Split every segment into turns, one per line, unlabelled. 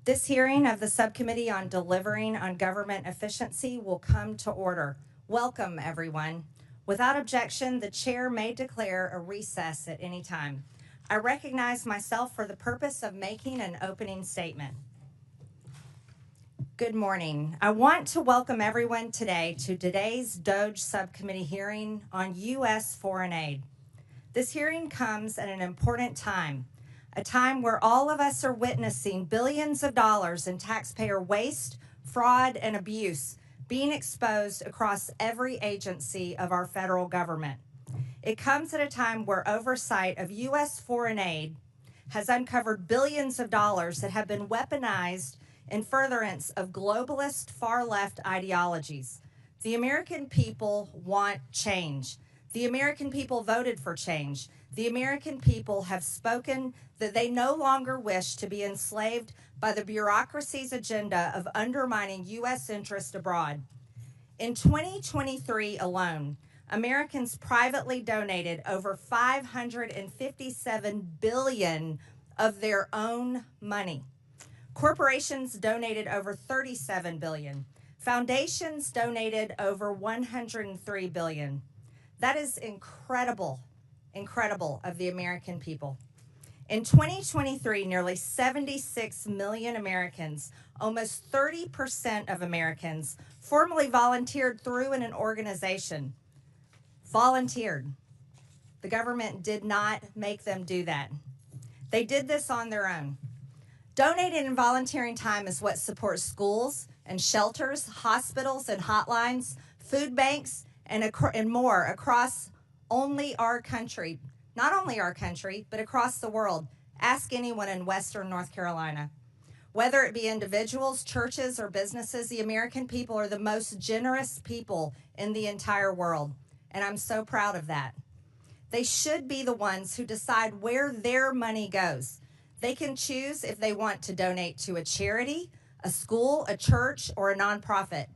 This hearing of the Subcommittee on Delivering on Government Efficiency will come to order. Welcome, everyone. Without objection, the chair may declare a recess at any time. I recognize myself for the purpose of making an opening statement. Good morning. I want to welcome everyone today to today's DOGE Subcommittee hearing on U.S. foreign aid. This hearing comes at an important time, a time where all of us are witnessing billions of dollars in taxpayer waste, fraud, and abuse being exposed across every agency of our federal government. It comes at a time where oversight of U.S. foreign aid has uncovered billions of dollars that have been weaponized in furtherance of globalist far-left ideologies. The American people want change. The American people voted for change. The American people have spoken that they no longer wish to be enslaved by the bureaucracy's agenda of undermining U.S. interest abroad. In 2023 alone, Americans privately donated over $557 billion of their own money. Corporations donated over $37 billion. Foundations donated over $103 billion. That is incredible of the American people. In 2023, nearly 76 million Americans, almost 30% of Americans, formally volunteered through an organization. Volunteered. The government did not make them do that. They did this on their own. Donating and volunteering time is what supports schools and shelters, hospitals and hotlines, food banks, and more across only our country. Not only our country, but across the world. Ask anyone in Western North Carolina. Whether it be individuals, churches, or businesses, the American people are the most generous people in the entire world. And I'm so proud of that. They should be the ones who decide where their money goes. They can choose if they want to donate to a charity, a school, a church, or a nonprofit.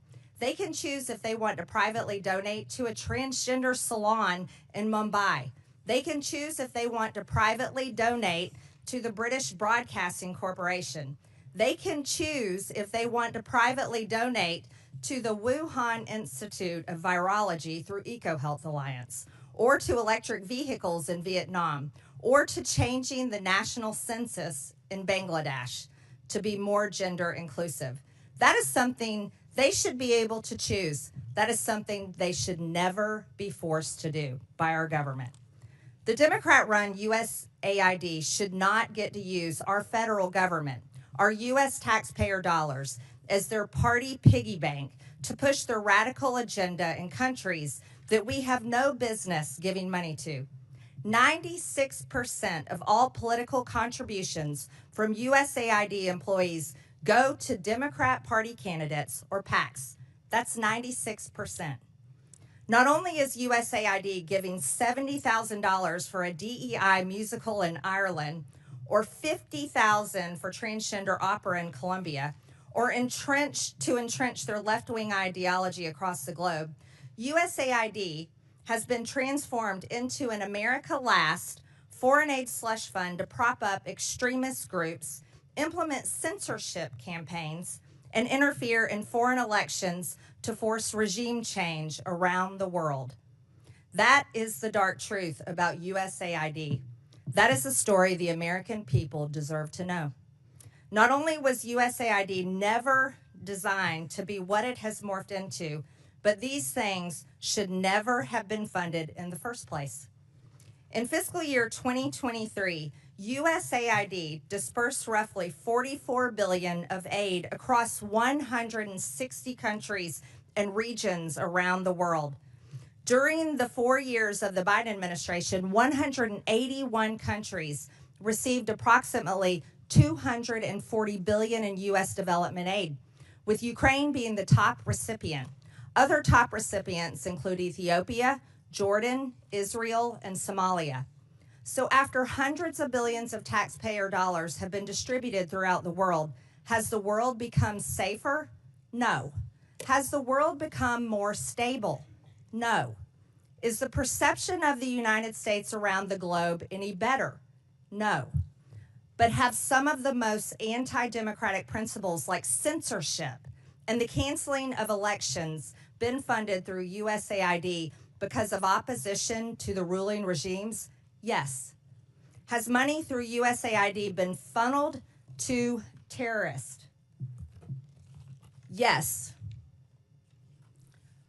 They can choose if they want to privately donate to a transgender salon in Mumbai. They can choose if they want to privately donate to the British Broadcasting Corporation. They can choose if they want to privately donate to the Wuhan Institute of Virology through EcoHealth Alliance, or to electric vehicles in Vietnam, or to changing the national census in Bangladesh to be more gender inclusive. That is something they should be able to choose. That is something they should never be forced to do by our government. The Democrat-run USAID should not get to use our federal government, our U.S. taxpayer dollars, as their party piggy bank to push their radical agenda in countries that we have no business giving money to. 96% of all political contributions from USAID employees go to Democrat Party candidates or PACs. That's 96%. Not only is USAID giving $70,000 for a DEI musical in Ireland, or $50,000 for transgender opera in Colombia, or entrench their left-wing ideology across the globe, USAID has been transformed into an America Last foreign aid slush fund to prop up extremist groups, implement censorship campaigns, and interfere in foreign elections to force regime change around the world. That is the dark truth about USAID. That is the story the American people deserve to know. Not only was USAID never designed to be what it has morphed into, but these things should never have been funded in the first place. In fiscal year 2023, USAID dispersed roughly $44 billion of aid across 160 countries and regions around the world. During the 4 years of the Biden administration, 181 countries received approximately $240 billion in U.S. development aid, with Ukraine being the top recipient. Other top recipients include Ethiopia, Jordan, Israel, and Somalia. So after hundreds of billions of taxpayer dollars have been distributed throughout the world, has the world become safer? No. Has the world become more stable? No. Is the perception of the United States around the globe any better? No. but have some of the most anti-democratic principles like censorship and the canceling of elections been funded through USAID because of opposition to the ruling regimes? Yes. Has money through USAID been funneled to terrorists? Yes.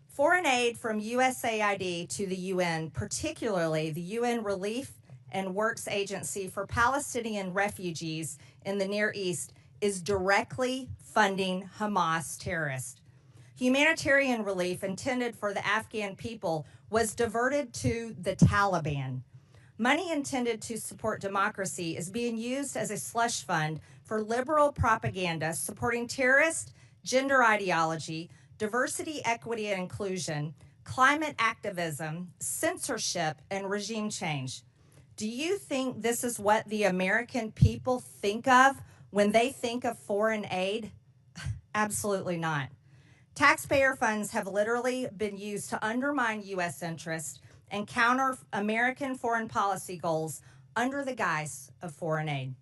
Foreign aid from USAID to the UN, particularly the UN Relief and Works Agency for Palestinian Refugees in the Near East, is directly funding Hamas terrorists. Humanitarian relief intended for the Afghan people was diverted to the Taliban. Money intended to support democracy is being used as a slush fund for liberal propaganda supporting terrorist, gender ideology, diversity, equity, and inclusion, climate activism, censorship, and regime change. Do you think this is what the American people think of when they think of foreign aid? Absolutely not. Taxpayer funds have literally been used to undermine U.S. interests and counter American foreign policy goals under the guise of foreign aid.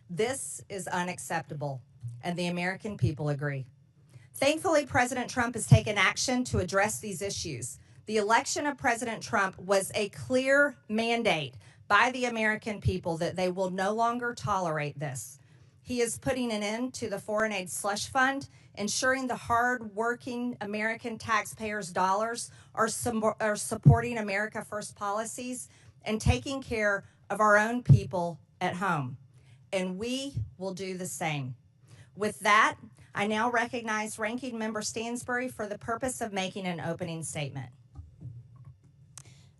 This is unacceptable, and the American people agree. Thankfully, President Trump has taken action to address these issues. The election of President Trump was a clear mandate by the American people that they will no longer tolerate this. He is putting an end to the foreign aid slush fund, ensuring the hard-working American taxpayers' dollars are supporting America First policies and taking care of our own people at home. And we will do the same. With that, I now recognize Ranking Member Stansbury for the purpose of making an opening statement.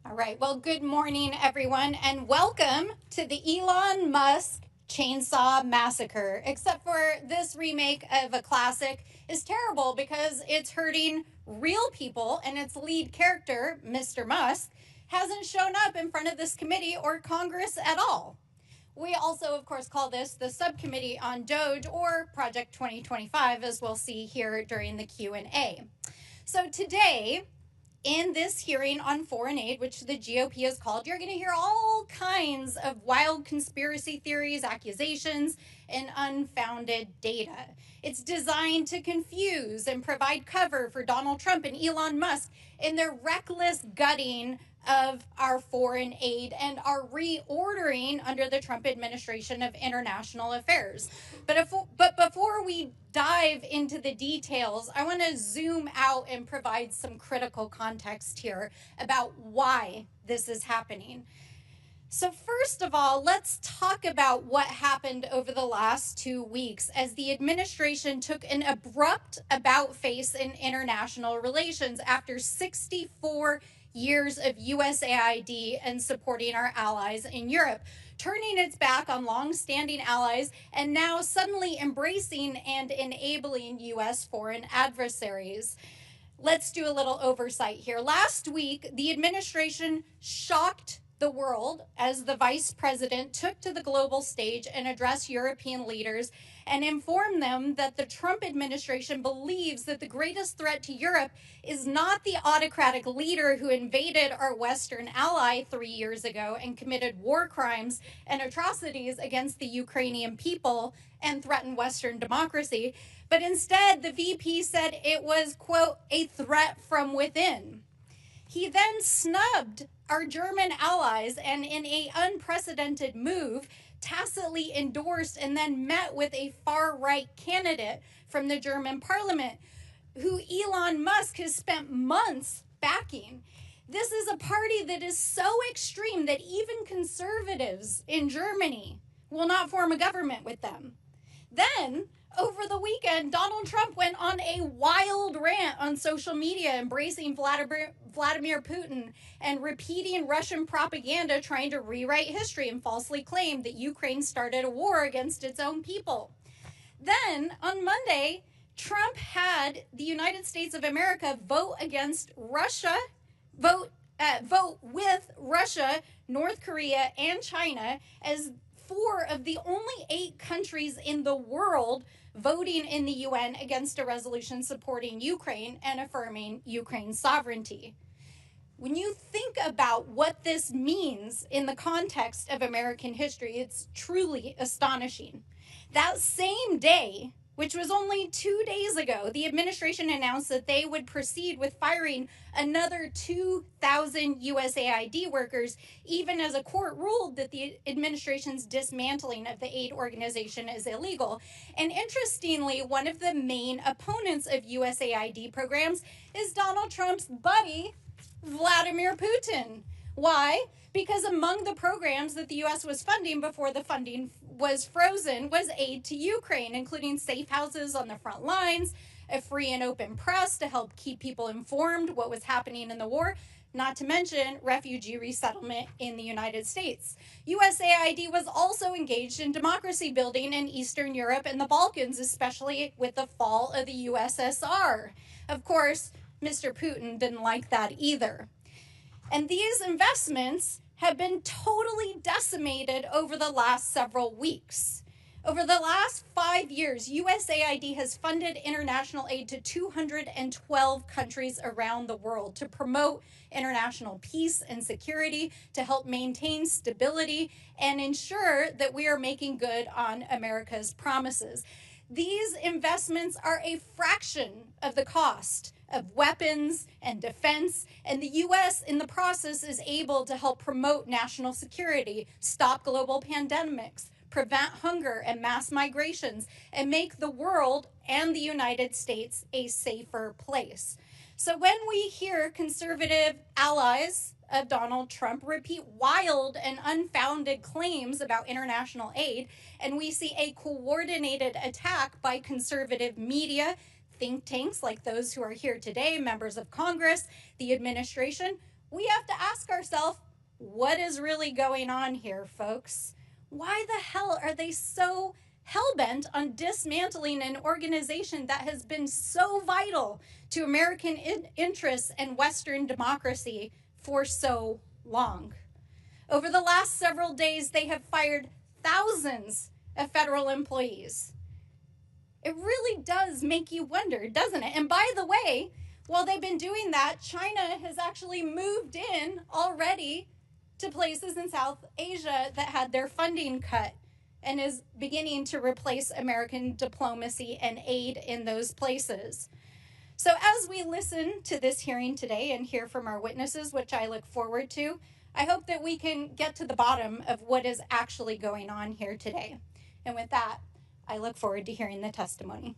All right, well, good morning, everyone, and welcome to the Elon Musk Chainsaw Massacre, except for this remake of a classic is terrible because it's hurting real people, and its lead character, Mr. Musk, hasn't shown up in front of this committee or Congress at all. We also, of course, call this the subcommittee on DOGE or Project 2025, as we'll see here during the Q&A. So today, in this hearing on foreign aid, which the GOP has called, you're going to hear all kinds of wild conspiracy theories, accusations, and unfounded data. It's designed to confuse and provide cover for Donald Trump and Elon Musk in their reckless gutting of our foreign aid and our reordering under the Trump administration of international affairs. But before we dive into the details, I want to zoom out and provide some critical context here about why this is happening. So first of all, let's talk about what happened over the last 2 weeks as the administration took an abrupt about-face in international relations after 64 years of USAID and supporting our allies in Europe, turning its back on long-standing allies and now suddenly embracing and enabling U.S. foreign adversaries. Let's do a little oversight here. Last week, the administration shocked the world as the vice president took to the global stage and addressed European leaders and informed them that the Trump administration believes that the greatest threat to Europe is not the autocratic leader who invaded our Western ally 3 years ago and committed war crimes and atrocities against the Ukrainian people and threatened Western democracy, but instead the VP said it was, quote, a threat from within. He then snubbed our German allies and in an unprecedented move, tacitly endorsed and then met with a far-right candidate from the German parliament who Elon Musk has spent months backing. This is a party that is so extreme that even conservatives in Germany will not form a government with them. Then, over the weekend, Donald Trump went on a wild rant on social media, embracing Vladimir Putin and repeating Russian propaganda, trying to rewrite history and falsely claim that Ukraine started a war against its own people. Then, on Monday, Trump had the United States of America vote with Russia, North Korea, and China as 4 of the only 8 countries in the world voting in the UN against a resolution supporting Ukraine and affirming Ukraine's sovereignty. When you think about what this means in the context of American history, it's truly astonishing. That same day, which was only 2 days ago, the administration announced that they would proceed with firing another 2,000 USAID workers, even as a court ruled that the administration's dismantling of the aid organization is illegal. And interestingly, one of the main opponents of USAID programs is Donald Trump's buddy, Vladimir Putin. Why? Because among the programs that the U.S. was funding before the funding was frozen was aid to Ukraine, including safe houses on the front lines, a free and open press to help keep people informed what was happening in the war, not to mention refugee resettlement in the United States. USAID was also engaged in democracy building in Eastern Europe and the Balkans, especially with the fall of the USSR. Of course, Mr. Putin didn't like that either. And these investments have been totally decimated over the last several weeks. Over the last 5 years, USAID has funded international aid to 212 countries around the world to promote international peace and security, to help maintain stability, and ensure that we are making good on America's promises. These investments are a fraction of the cost of weapons and defense, and the U.S. in the process is able to help promote national security, stop global pandemics, prevent hunger and mass migrations, and make the world and the United States a safer place. So when we hear conservative allies of Donald Trump repeat wild and unfounded claims about international aid, and we see a coordinated attack by conservative media, think tanks like those who are here today, members of Congress, the administration, we have to ask ourselves, what is really going on here, folks? Why the hell are they so hell-bent on dismantling an organization that has been so vital to American interests and Western democracy for so long? Over the last several days, they have fired thousands of federal employees. It really does make you wonder, doesn't it? And by the way, while they've been doing that, China has actually moved in already to places in South Asia that had their funding cut and is beginning to replace American diplomacy and aid in those places. So as we listen to this hearing today and hear from our witnesses, which I look forward to, I hope that we can get to the bottom of what is actually going on here today. And with that, I look forward to hearing the testimony.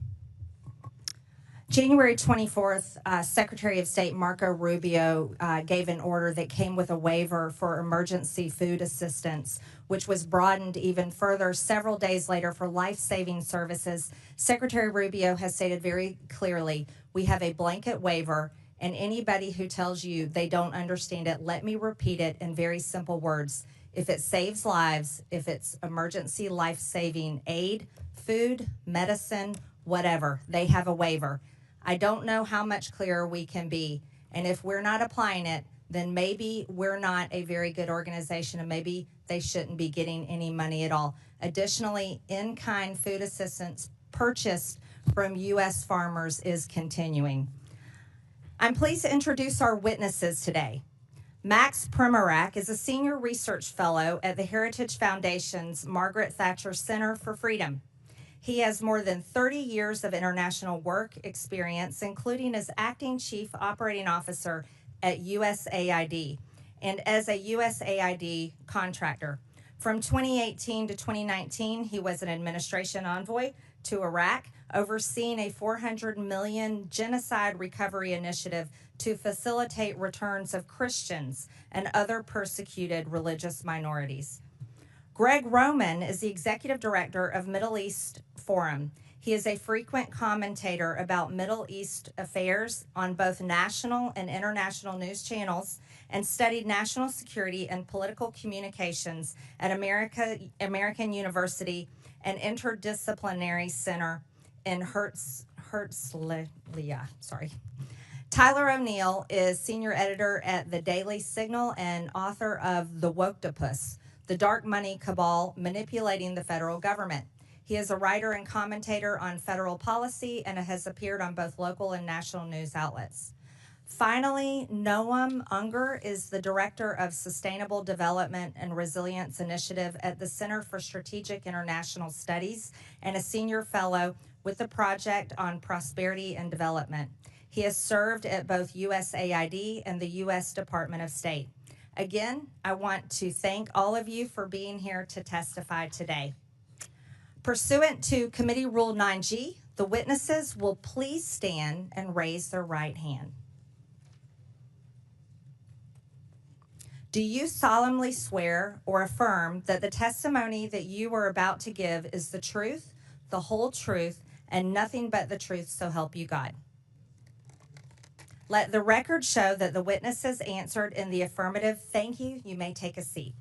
January 24th, Secretary of State Marco Rubio gave an order that came with a waiver for emergency food assistance, which was broadened even further several days later for life-saving services. Secretary Rubio has stated very clearly, we have a blanket waiver, and anybody who tells you they don't understand it, let me repeat it in very simple words. If it saves lives, if it's emergency life-saving aid, food, medicine, whatever, they have a waiver. I don't know how much clearer we can be. And if we're not applying it, then maybe we're not a very good organization and maybe they shouldn't be getting any money at all. Additionally, in-kind food assistance purchased from U.S. farmers is continuing. I'm pleased to introduce our witnesses today. Max Primorac is a senior research fellow at the Heritage Foundation's Margaret Thatcher Center for Freedom. He has more than 30 years of international work experience, including as acting chief operating officer at USAID and as a USAID contractor. From 2018 to 2019, he was an administration envoy to Iraq, overseeing a $400 million genocide recovery initiative to facilitate returns of Christians and other persecuted religious minorities. Gregg Roman is the executive director of Middle East Forum. He is a frequent commentator about Middle East affairs on both national and international news channels and studied national security and political communications at American University and Interdisciplinary Center in Herzliya. Tyler O'Neill is senior editor at The Daily Signal and author of The Woktopus, The Dark Money Cabal Manipulating the Federal Government. He is a writer and commentator on federal policy and has appeared on both local and national news outlets. Finally, Noam Unger is the Director of Sustainable Development and Resilience Initiative at the Center for Strategic International Studies and a Senior Fellow with the Project on Prosperity and Development. He has served at both USAID and the U.S. Department of State. Again, I want to thank all of you for being here to testify today. Pursuant to Committee Rule 9G, the witnesses will please stand and raise their right hand. Do you solemnly swear or affirm that the testimony that you are about to give is the truth, the whole truth, and nothing but the truth, so help you God? Let the record show that the witnesses answered in the affirmative. Thank you. You may take a seat.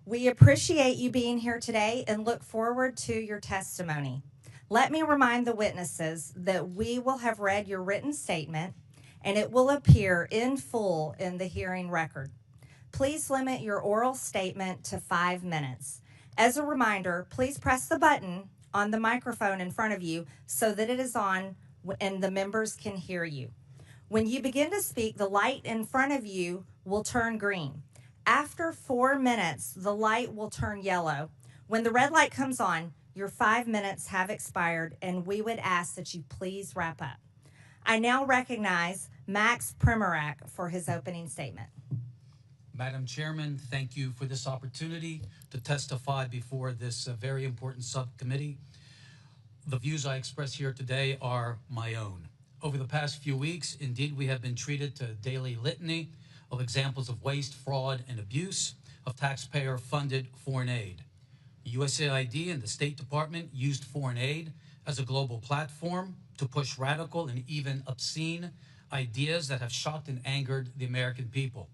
We appreciate you being here today and look forward to your testimony. Let me remind the witnesses that we will have read your written statement and it will appear in full in the hearing record. Please limit your oral statement to 5 minutes. As a reminder, please press the button on the microphone in front of you so that it is on and the members can hear you. When you begin to speak, the light in front of you will turn green. After 4 minutes, the light will turn yellow. When the red light comes on, your 5 minutes have expired, and we would ask that you please wrap up. I now recognize Max Primorac for his opening statement.
Madam Chairman, thank you for this opportunity to testify before this very important subcommittee. The views I express here today are my own. Over the past few weeks, indeed, we have been treated to a daily litany of examples of waste, fraud, and abuse of taxpayer-funded foreign aid. USAID and the State Department used foreign aid as a global platform to push radical and even obscene ideas that have shocked and angered the American people.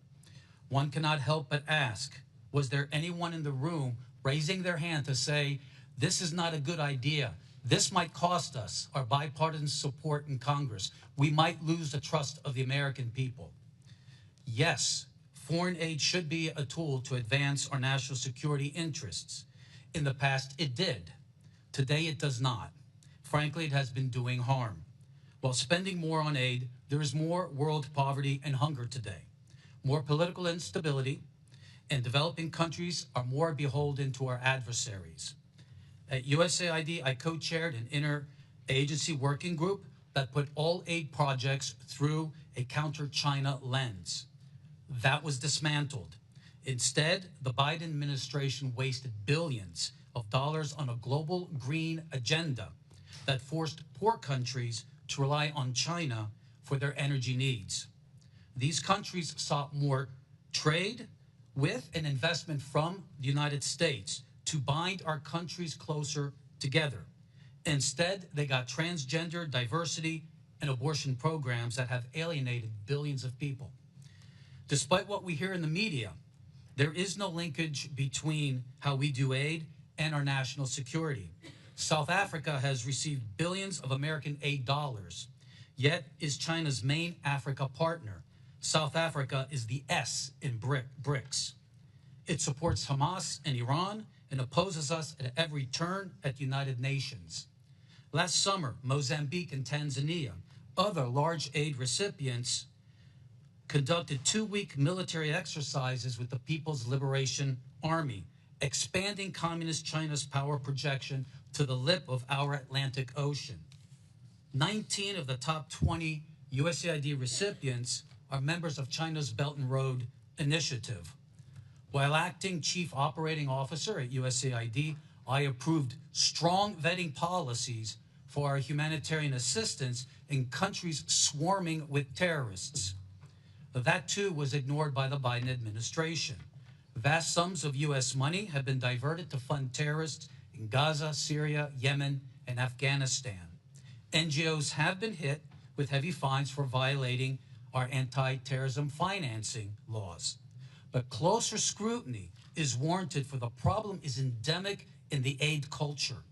One cannot help but ask, was there anyone in the room raising their hand to say, this is not a good idea? This might cost us our bipartisan support in Congress. We might lose the trust of the American people. Yes, foreign aid should be a tool to advance our national security interests. In the past, it did. Today, it does not. Frankly, it has been doing harm. While spending more on aid, there is more world poverty and hunger today, more political instability, and developing countries are more beholden to our adversaries. At USAID, I co-chaired an interagency working group that put all aid projects through a counter-China lens. That was dismantled. Instead, the Biden administration wasted billions of dollars on a global green agenda that forced poor countries to rely on China for their energy needs. These countries sought more trade with and investment from the United States to bind our countries closer together. Instead, they got transgender, diversity, and abortion programs that have alienated billions of people. Despite what we hear in the media, there is no linkage between how we do aid and our national security. South Africa has received billions of American aid dollars, yet is China's main Africa partner. South Africa is the S in BRICS. It supports Hamas and Iran and opposes us at every turn at the United Nations. Last summer, Mozambique and Tanzania, other large aid recipients, conducted 2-week military exercises with the People's Liberation Army, expanding Communist China's power projection to the lip of our Atlantic Ocean. 19 of the top 20 USAID recipients are members of China's Belt and Road Initiative. While acting Chief Operating Officer at USAID, I approved strong vetting policies for our humanitarian assistance in countries swarming with terrorists. That too was ignored by the Biden administration. Vast sums of U.S. money have been diverted to fund terrorists in Gaza, Syria, Yemen, and Afghanistan. NGOs have been hit with heavy fines for violating our anti-terrorism financing laws. But closer scrutiny is warranted, for the problem is endemic in the aid culture.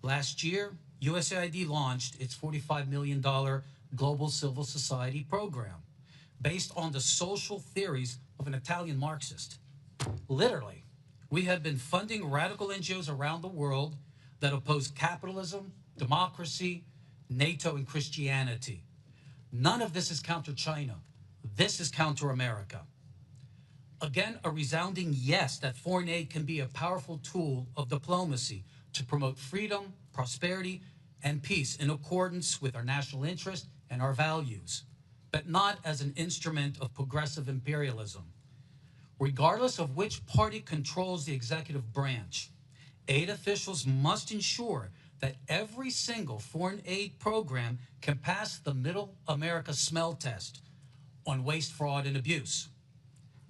Last year, USAID launched its $45 million Global Civil Society program based on the social theories of an Italian Marxist. Literally, we have been funding radical NGOs around the world that oppose capitalism, democracy, NATO, and Christianity. None of this is counter China. This is counter America. Again, a resounding yes that foreign aid can be a powerful tool of diplomacy to promote freedom, prosperity, and peace in accordance with our national interest and our values, but not as an instrument of progressive imperialism. Regardless of which party controls the executive branch, aid officials must ensure that every single foreign aid program can pass the Middle America smell test on waste, fraud, and abuse.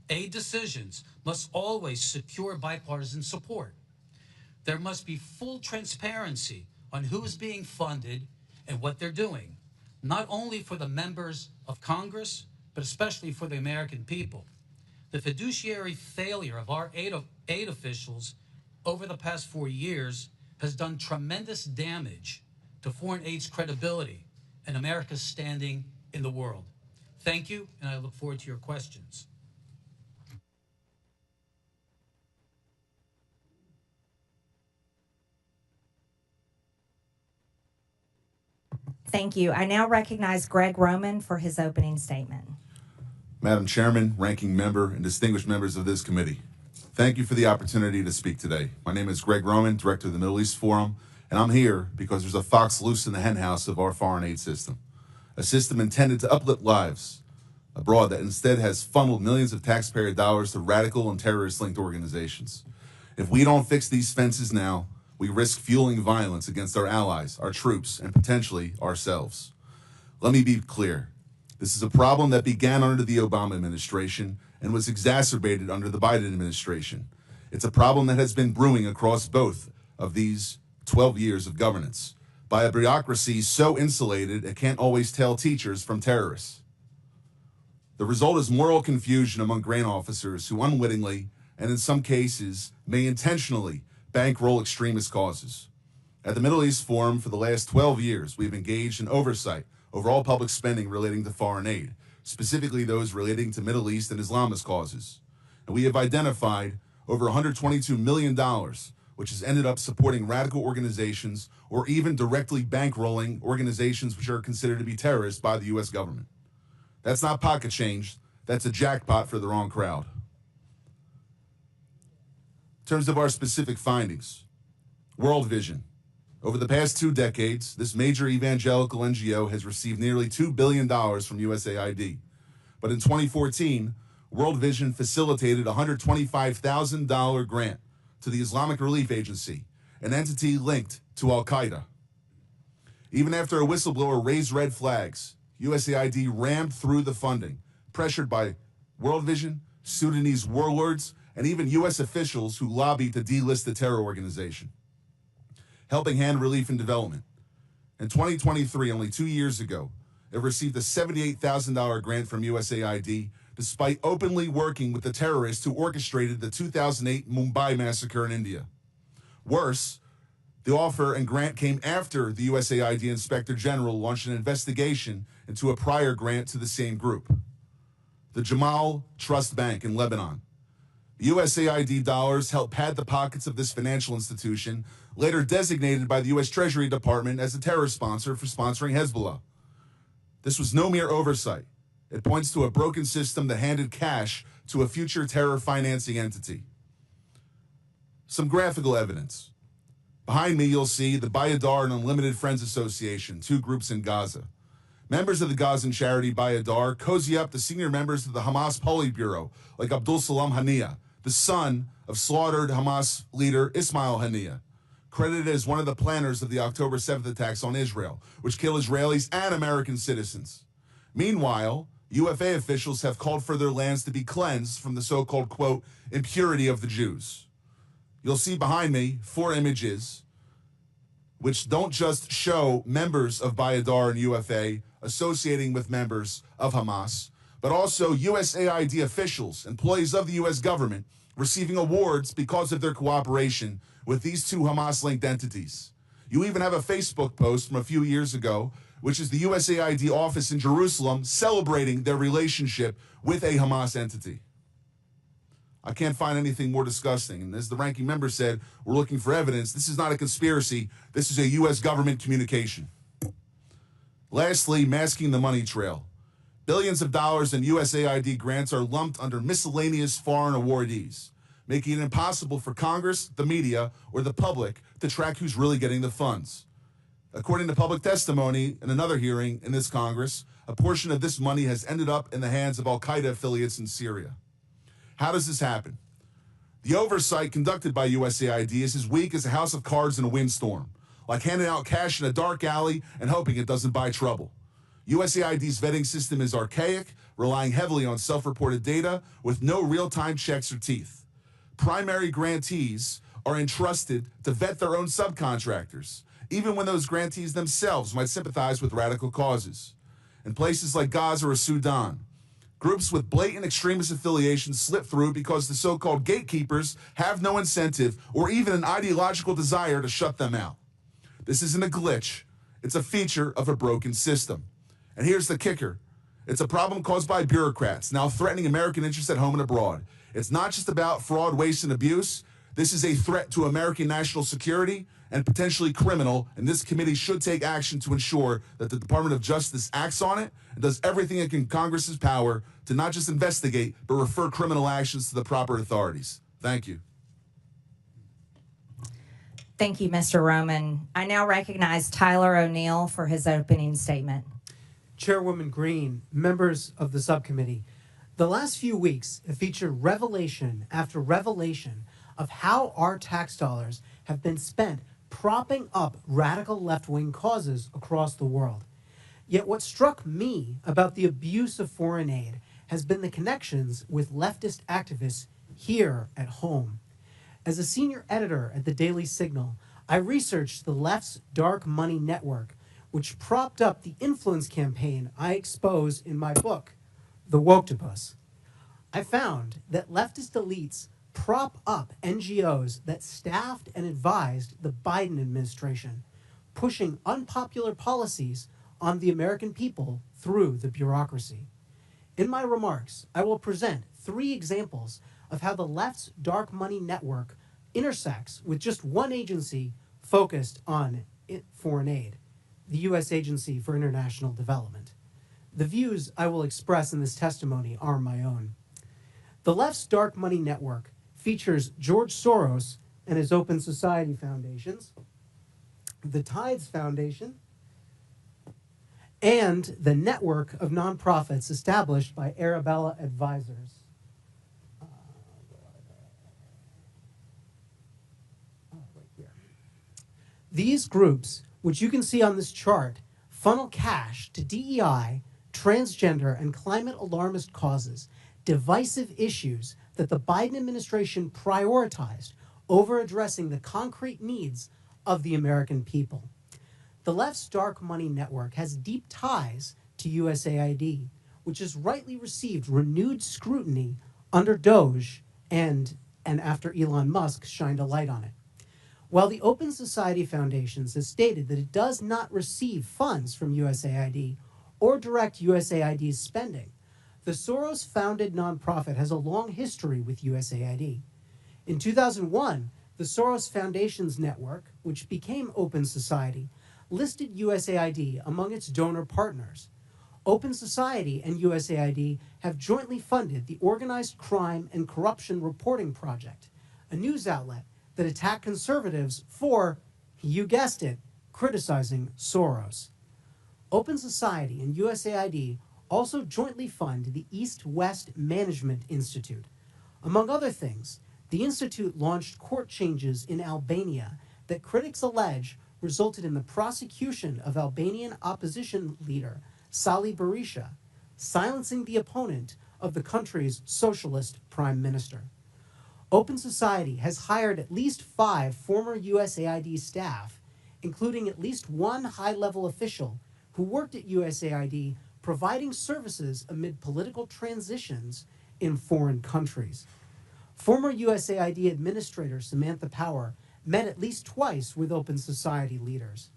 Aid decisions must always secure bipartisan support. There must be full transparency on who is being funded and what they're doing, not only for the members of Congress, but especially for the American people. The fiduciary failure of our aid officials over the past 4 years has done tremendous damage to foreign aid's credibility and America's standing in the world. Thank you, and I look forward to your questions.
Thank you. I now recognize Gregg Roman for his opening statement.
Madam Chairman, ranking member, and distinguished members of this committee, thank you for the opportunity to speak today. My name is Gregg Roman, Director of the Middle East Forum, and I'm here because there's a fox loose in the henhouse of our foreign aid system, a system intended to uplift lives abroad that instead has funneled millions of taxpayer dollars to radical and terrorist-linked organizations. If we don't fix these fences now, we risk fueling violence against our allies, our troops, and potentially ourselves. Let me be clear. This is a problem that began under the Obama administration and was exacerbated under the Biden administration. It's a problem that has been brewing across both of these 12 years of governance by a bureaucracy so insulated it can't always tell teachers from terrorists. The result is moral confusion among grant officers who unwittingly, and in some cases, may intentionally bankroll extremist causes. At the Middle East Forum for the last 12 years, we've engaged in oversight over all public spending relating to foreign aid, specifically those relating to Middle East and Islamist causes. And we have identified over $122 million, which has ended up supporting radical organizations or even directly bankrolling organizations which are considered to be terrorists by the U.S. government. That's not pocket change, that's a jackpot for the wrong crowd. In terms of our specific findings, World Vision. Over the past 2 decades, this major evangelical NGO has received nearly $2 billion from USAID. But in 2014, World Vision facilitated a $125,000 grant to the Islamic Relief Agency, an entity linked to Al-Qaeda. Even after a whistleblower raised red flags, USAID rammed through the funding, pressured by World Vision, Sudanese warlords, and even U.S. officials who lobbied to delist the terror organization. Helping Hand Relief and Development. In 2023, only 2 years ago, it received a $78,000 grant from USAID, despite openly working with the terrorists who orchestrated the 2008 Mumbai massacre in India. Worse, the offer and grant came after the USAID Inspector General launched an investigation into a prior grant to the same group. The Jamal Trust Bank in Lebanon. USAID dollars helped pad the pockets of this financial institution, later designated by the U.S. Treasury Department as a terror sponsor for sponsoring Hezbollah. This was no mere oversight. It points to a broken system that handed cash to a future terror financing entity. Some graphical evidence. Behind me, you'll see the Bayadar and Unlimited Friends Association, 2 groups in Gaza. Members of the Gazan charity Bayadar cozy up to senior members of the Hamas Politburo, like Abdul Salam Haniyeh, the son of slaughtered Hamas leader Ismail Haniyeh, credited as one of the planners of the October 7th attacks on Israel, which killed Israelis and American citizens. Meanwhile, UFA officials have called for their lands to be cleansed from the so-called, quote, impurity of the Jews. You'll see behind me 4 images which don't just show members of Bayadar and UFA associating with members of Hamas, but also USAID officials, employees of the U.S. government, receiving awards because of their cooperation with these 2 Hamas-linked entities. You even have a Facebook post from a few years ago, which is the USAID office in Jerusalem celebrating their relationship with a Hamas entity. I can't find anything more disgusting. And as the ranking member said, we're looking for evidence. This is not a conspiracy. This is a U.S. government communication. Lastly, masking the money trail. Billions of dollars in USAID grants are lumped under miscellaneous foreign awardees, making it impossible for Congress, the media, or the public to track who's really getting the funds. According to public testimony in another hearing in this Congress, a portion of this money has ended up in the hands of al-Qaeda affiliates in Syria. How does this happen? The oversight conducted by USAID is as weak as a house of cards in a windstorm, like handing out cash in a dark alley and hoping it doesn't buy trouble. USAID's vetting system is archaic, relying heavily on self-reported data with no real-time checks or teeth. Primary grantees are entrusted to vet their own subcontractors, even when those grantees themselves might sympathize with radical causes. In places like Gaza or Sudan, groups with blatant extremist affiliations slip through because the so-called gatekeepers have no incentive or even an ideological desire to shut them out. This isn't a glitch. It's a feature of a broken system. And here's the kicker. It's a problem caused by bureaucrats now threatening American interests at home and abroad. It's not just about fraud, waste, and abuse. This is a threat to American national security and potentially criminal, and this committee should take action to ensure that the Department of Justice acts on it and does everything in Congress's power to not just investigate, but refer criminal actions to the proper authorities. Thank you.
Thank you, Mr. Roman. I now recognize Tyler O'Neill for his opening statement.
Chairwoman Green, members of the subcommittee, the last few weeks have featured revelation after revelation of how our tax dollars have been spent propping up radical left-wing causes across the world. Yet what struck me about the abuse of foreign aid has been the connections with leftist activists here at home. As a senior editor at the Daily Signal, I researched the left's dark money network, which propped up the influence campaign I expose in my book, The Woktopus. I found that leftist elites prop up NGOs that staffed and advised the Biden administration, pushing unpopular policies on the American people through the bureaucracy. In my remarks, I will present 3 examples of how the left's dark money network intersects with just one agency focused on foreign aid, the U.S. Agency for International Development. The views I will express in this testimony are my own. The left's dark money network features George Soros and his Open Society Foundations, the Tides Foundation, and the network of nonprofits established by Arabella Advisors. Right here. These groups, which you can see on this chart, funnel cash to DEI, transgender, and climate alarmist causes, divisive issues that the Biden administration prioritized over addressing the concrete needs of the American people. The left's dark money network has deep ties to USAID, which has rightly received renewed scrutiny under DOGE and after Elon Musk shined a light on it. While the Open Society Foundations has stated that it does not receive funds from USAID or direct USAID's spending, the Soros-founded nonprofit has a long history with USAID. In 2001, the Soros Foundations Network, which became Open Society, listed USAID among its donor partners. Open Society and USAID have jointly funded the Organized Crime and Corruption Reporting Project, a news outlet that attacked conservatives for, you guessed it, criticizing Soros. Open Society and USAID also jointly fund the East-West Management Institute. Among other things, the institute launched court changes in Albania that critics allege resulted in the prosecution of Albanian opposition leader Sali Berisha, silencing the opponent of the country's socialist prime minister. Open Society has hired at least 5 former USAID staff, including at least 1 high-level official who worked at USAID providing services amid political transitions in foreign countries. Former USAID Administrator Samantha Power met at least twice with Open Society leaders.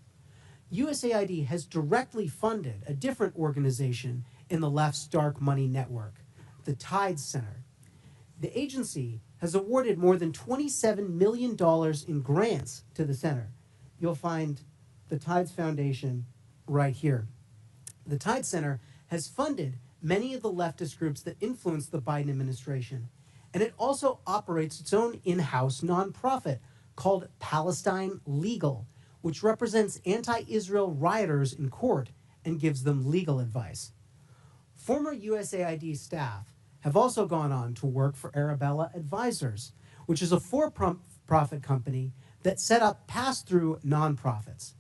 USAID has directly funded a different organization in the left's dark money network, the Tides Center. The agency has awarded more than $27 million in grants to the center. You'll find the Tides Foundation right here. The Tide Center has funded many of the leftist groups that influence the Biden administration, and it also operates its own in-house nonprofit called Palestine Legal, which represents anti-Israel rioters in court and gives them legal advice. Former USAID staff have also gone on to work for Arabella Advisors, which is a for-profit company that set up pass-through nonprofits.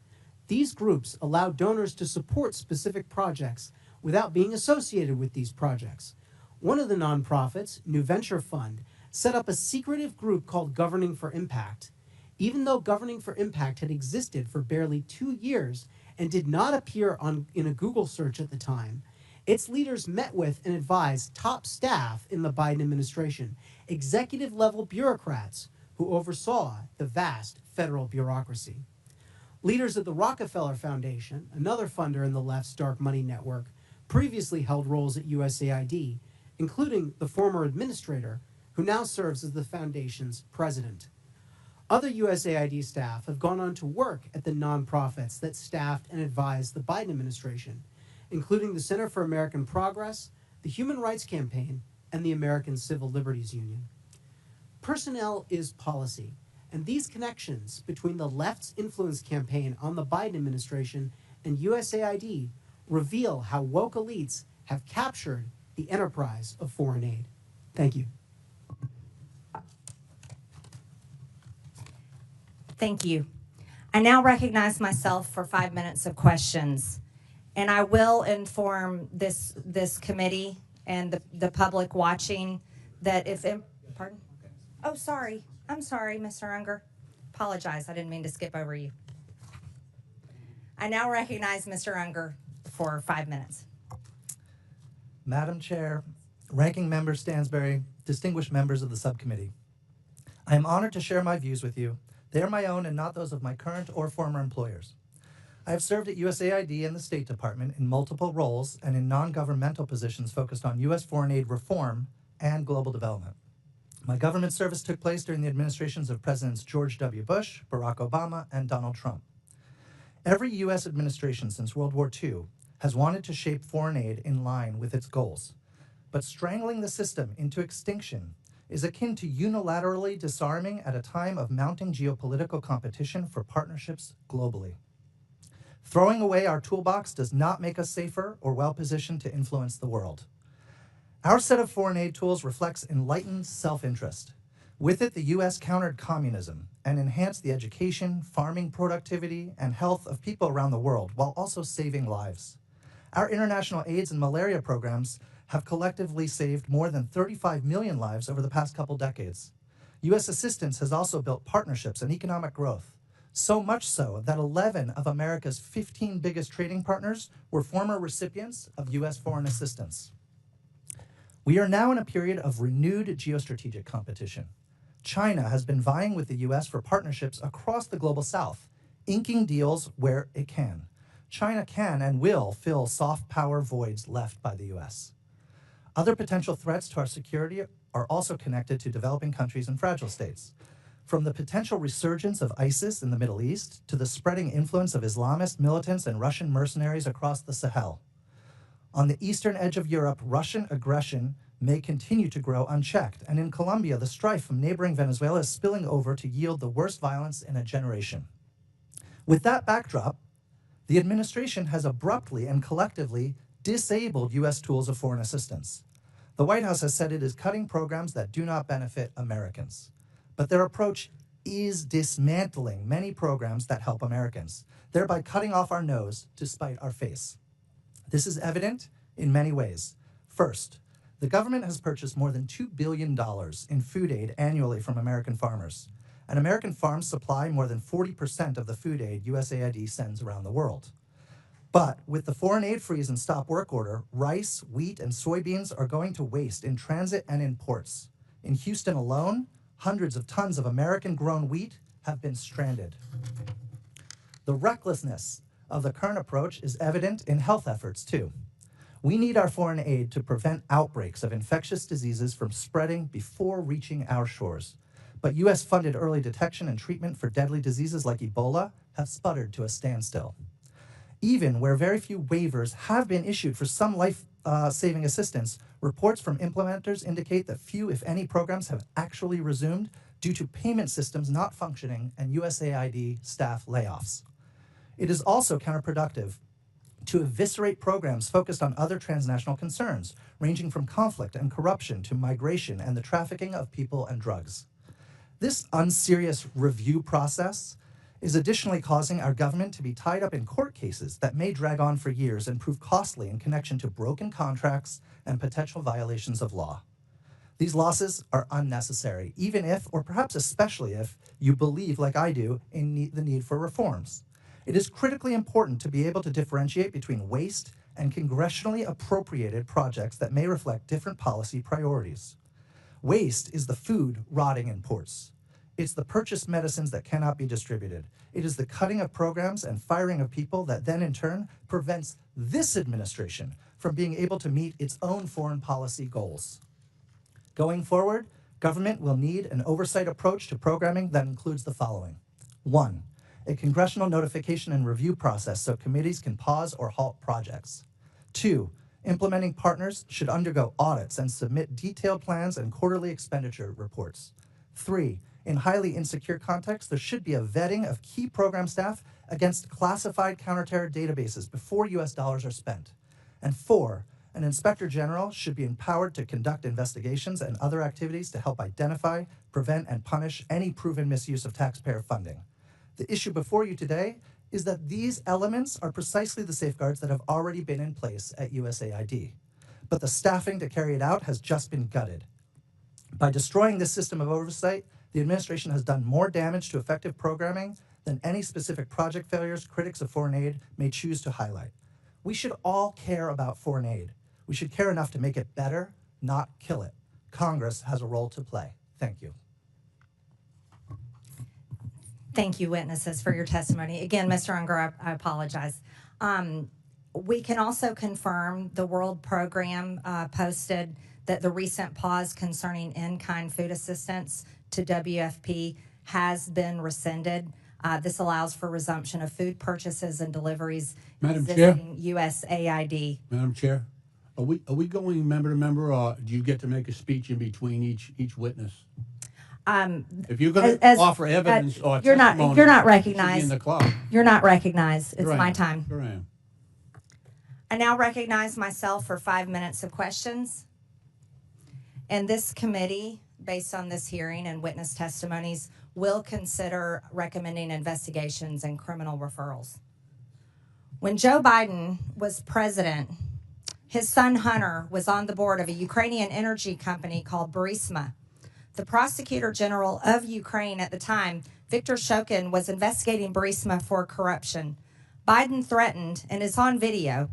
These groups allow donors to support specific projects without being associated with these projects. One of the nonprofits, New Venture Fund, set up a secretive group called Governing for Impact. Even though Governing for Impact had existed for barely 2 years and did not appear in a Google search at the time, its leaders met with and advised top staff in the Biden administration, executive-level bureaucrats who oversaw the vast federal bureaucracy. Leaders of the Rockefeller Foundation, another funder in the left's dark money network, previously held roles at USAID, including the former administrator, who now serves as the foundation's president. Other USAID staff have gone on to work at the nonprofits that staffed and advised the Biden administration, including the Center for American Progress, the Human Rights Campaign, and the American Civil Liberties Union. Personnel is policy, and these connections between the left's influence campaign on the Biden administration and USAID reveal how woke elites have captured the enterprise of foreign aid. Thank you.
Thank you. I now recognize myself for 5 minutes of questions, and I will inform this committee and the public watching that if, pardon? Oh, sorry. I'm sorry, Mr. Unger. Apologize. I didn't mean to skip over you. I now recognize Mr. Unger for 5 minutes.
Madam Chair, Ranking Member Stansberry, distinguished members of the subcommittee, I am honored to share my views with you. They are my own and not those of my current or former employers. I have served at USAID and the State Department in multiple roles and in non-governmental positions focused on U.S. foreign aid reform and global development. My government service took place during the administrations of Presidents George W. Bush, Barack Obama, and Donald Trump. Every U.S. administration since World War II has wanted to shape foreign aid in line with its goals. But strangling the system into extinction is akin to unilaterally disarming at a time of mounting geopolitical competition for partnerships globally. Throwing away our toolbox does not make us safer or well-positioned to influence the world. Our set of foreign aid tools reflects enlightened self-interest. With it, the U.S. countered communism and enhanced the education, farming productivity, and health of people around the world, while also saving lives. Our international AIDS and malaria programs have collectively saved more than 35 million lives over the past couple decades. U.S. assistance has also built partnerships and economic growth, so much so that 11 of America's 15 biggest trading partners were former recipients of U.S. foreign assistance. We are now in a period of renewed geostrategic competition. China has been vying with the U.S. for partnerships across the global south, inking deals where it can. China can and will fill soft power voids left by the U.S. Other potential threats to our security are also connected to developing countries and fragile states. From the potential resurgence of ISIS in the Middle East to the spreading influence of Islamist militants and Russian mercenaries across the Sahel. On the eastern edge of Europe, Russian aggression may continue to grow unchecked, and in Colombia, the strife from neighboring Venezuela is spilling over to yield the worst violence in a generation. With that backdrop, the administration has abruptly and collectively disabled U.S. tools of foreign assistance. The White House has said it is cutting programs that do not benefit Americans. But their approach is dismantling many programs that help Americans, thereby cutting off our nose to spite our face. This is evident in many ways. First, the government has purchased more than $2 billion in food aid annually from American farmers, and American farms supply more than 40% of the food aid USAID sends around the world. But with the foreign aid freeze and stop work order, rice, wheat, and soybeans are going to waste in transit and in ports. In Houston alone, hundreds of tons of American-grown wheat have been stranded. The recklessness of the current approach is evident in health efforts, too. We need our foreign aid to prevent outbreaks of infectious diseases from spreading before reaching our shores. But U.S.-funded early detection and treatment for deadly diseases like Ebola have sputtered to a standstill. Even where very few waivers have been issued for some life-saving assistance, reports from implementers indicate that few, if any, programs have actually resumed due to payment systems not functioning and USAID staff layoffs. It is also counterproductive to eviscerate programs focused on other transnational concerns, ranging from conflict and corruption to migration and the trafficking of people and drugs. This unserious review process is additionally causing our government to be tied up in court cases that may drag on for years and prove costly in connection to broken contracts and potential violations of law. These losses are unnecessary, even if, or perhaps especially if, you believe, like I do, in the need for reforms. It is critically important to be able to differentiate between waste and congressionally appropriated projects that may reflect different policy priorities. Waste is the food rotting in ports. It's the purchased medicines that cannot be distributed. It is the cutting of programs and firing of people that then in turn prevents this administration from being able to meet its own foreign policy goals. Going forward, government will need an oversight approach to programming that includes the following. 1, a congressional notification and review process so committees can pause or halt projects. 2, implementing partners should undergo audits and submit detailed plans and quarterly expenditure reports. 3, in highly insecure contexts, there should be a vetting of key program staff against classified counterterror databases before U.S. dollars are spent. And 4, an inspector general should be empowered to conduct investigations and other activities to help identify, prevent, and punish any proven misuse of taxpayer funding. The issue before you today is that these elements are precisely the safeguards that have already been in place at USAID. But the staffing to carry it out has just been gutted. By destroying this system of oversight, the administration has done more damage to effective programming than any specific project failures critics of foreign aid may choose to highlight. We should all care about foreign aid. We should care enough to make it better, not kill it. Congress has a role to play. Thank you.
Thank you, witnesses, for your testimony. Again, Mr. Unger, I apologize. We can also confirm the World Program posted that the recent pause concerning in-kind food assistance to WFP has been rescinded. This allows for resumption of food purchases and deliveries
Madam Chair?
using USAID.
Madam Chair, are we going member to member, or do you get to make a speech in between each witness? If you're going to offer evidence or
you're
testimony,
you're not
you should be
recognized.
in the club.
You're not recognized. It's
Sure I
my
am.
time.
Sure I am.
I now recognize myself for 5 minutes of questions. And this committee, based on this hearing and witness testimonies, will consider recommending investigations and criminal referrals. When Joe Biden was president, his son Hunter was on the board of a Ukrainian energy company called Burisma. The prosecutor general of Ukraine at the time, Viktor Shokin, was investigating Burisma for corruption. Biden threatened, and is on video,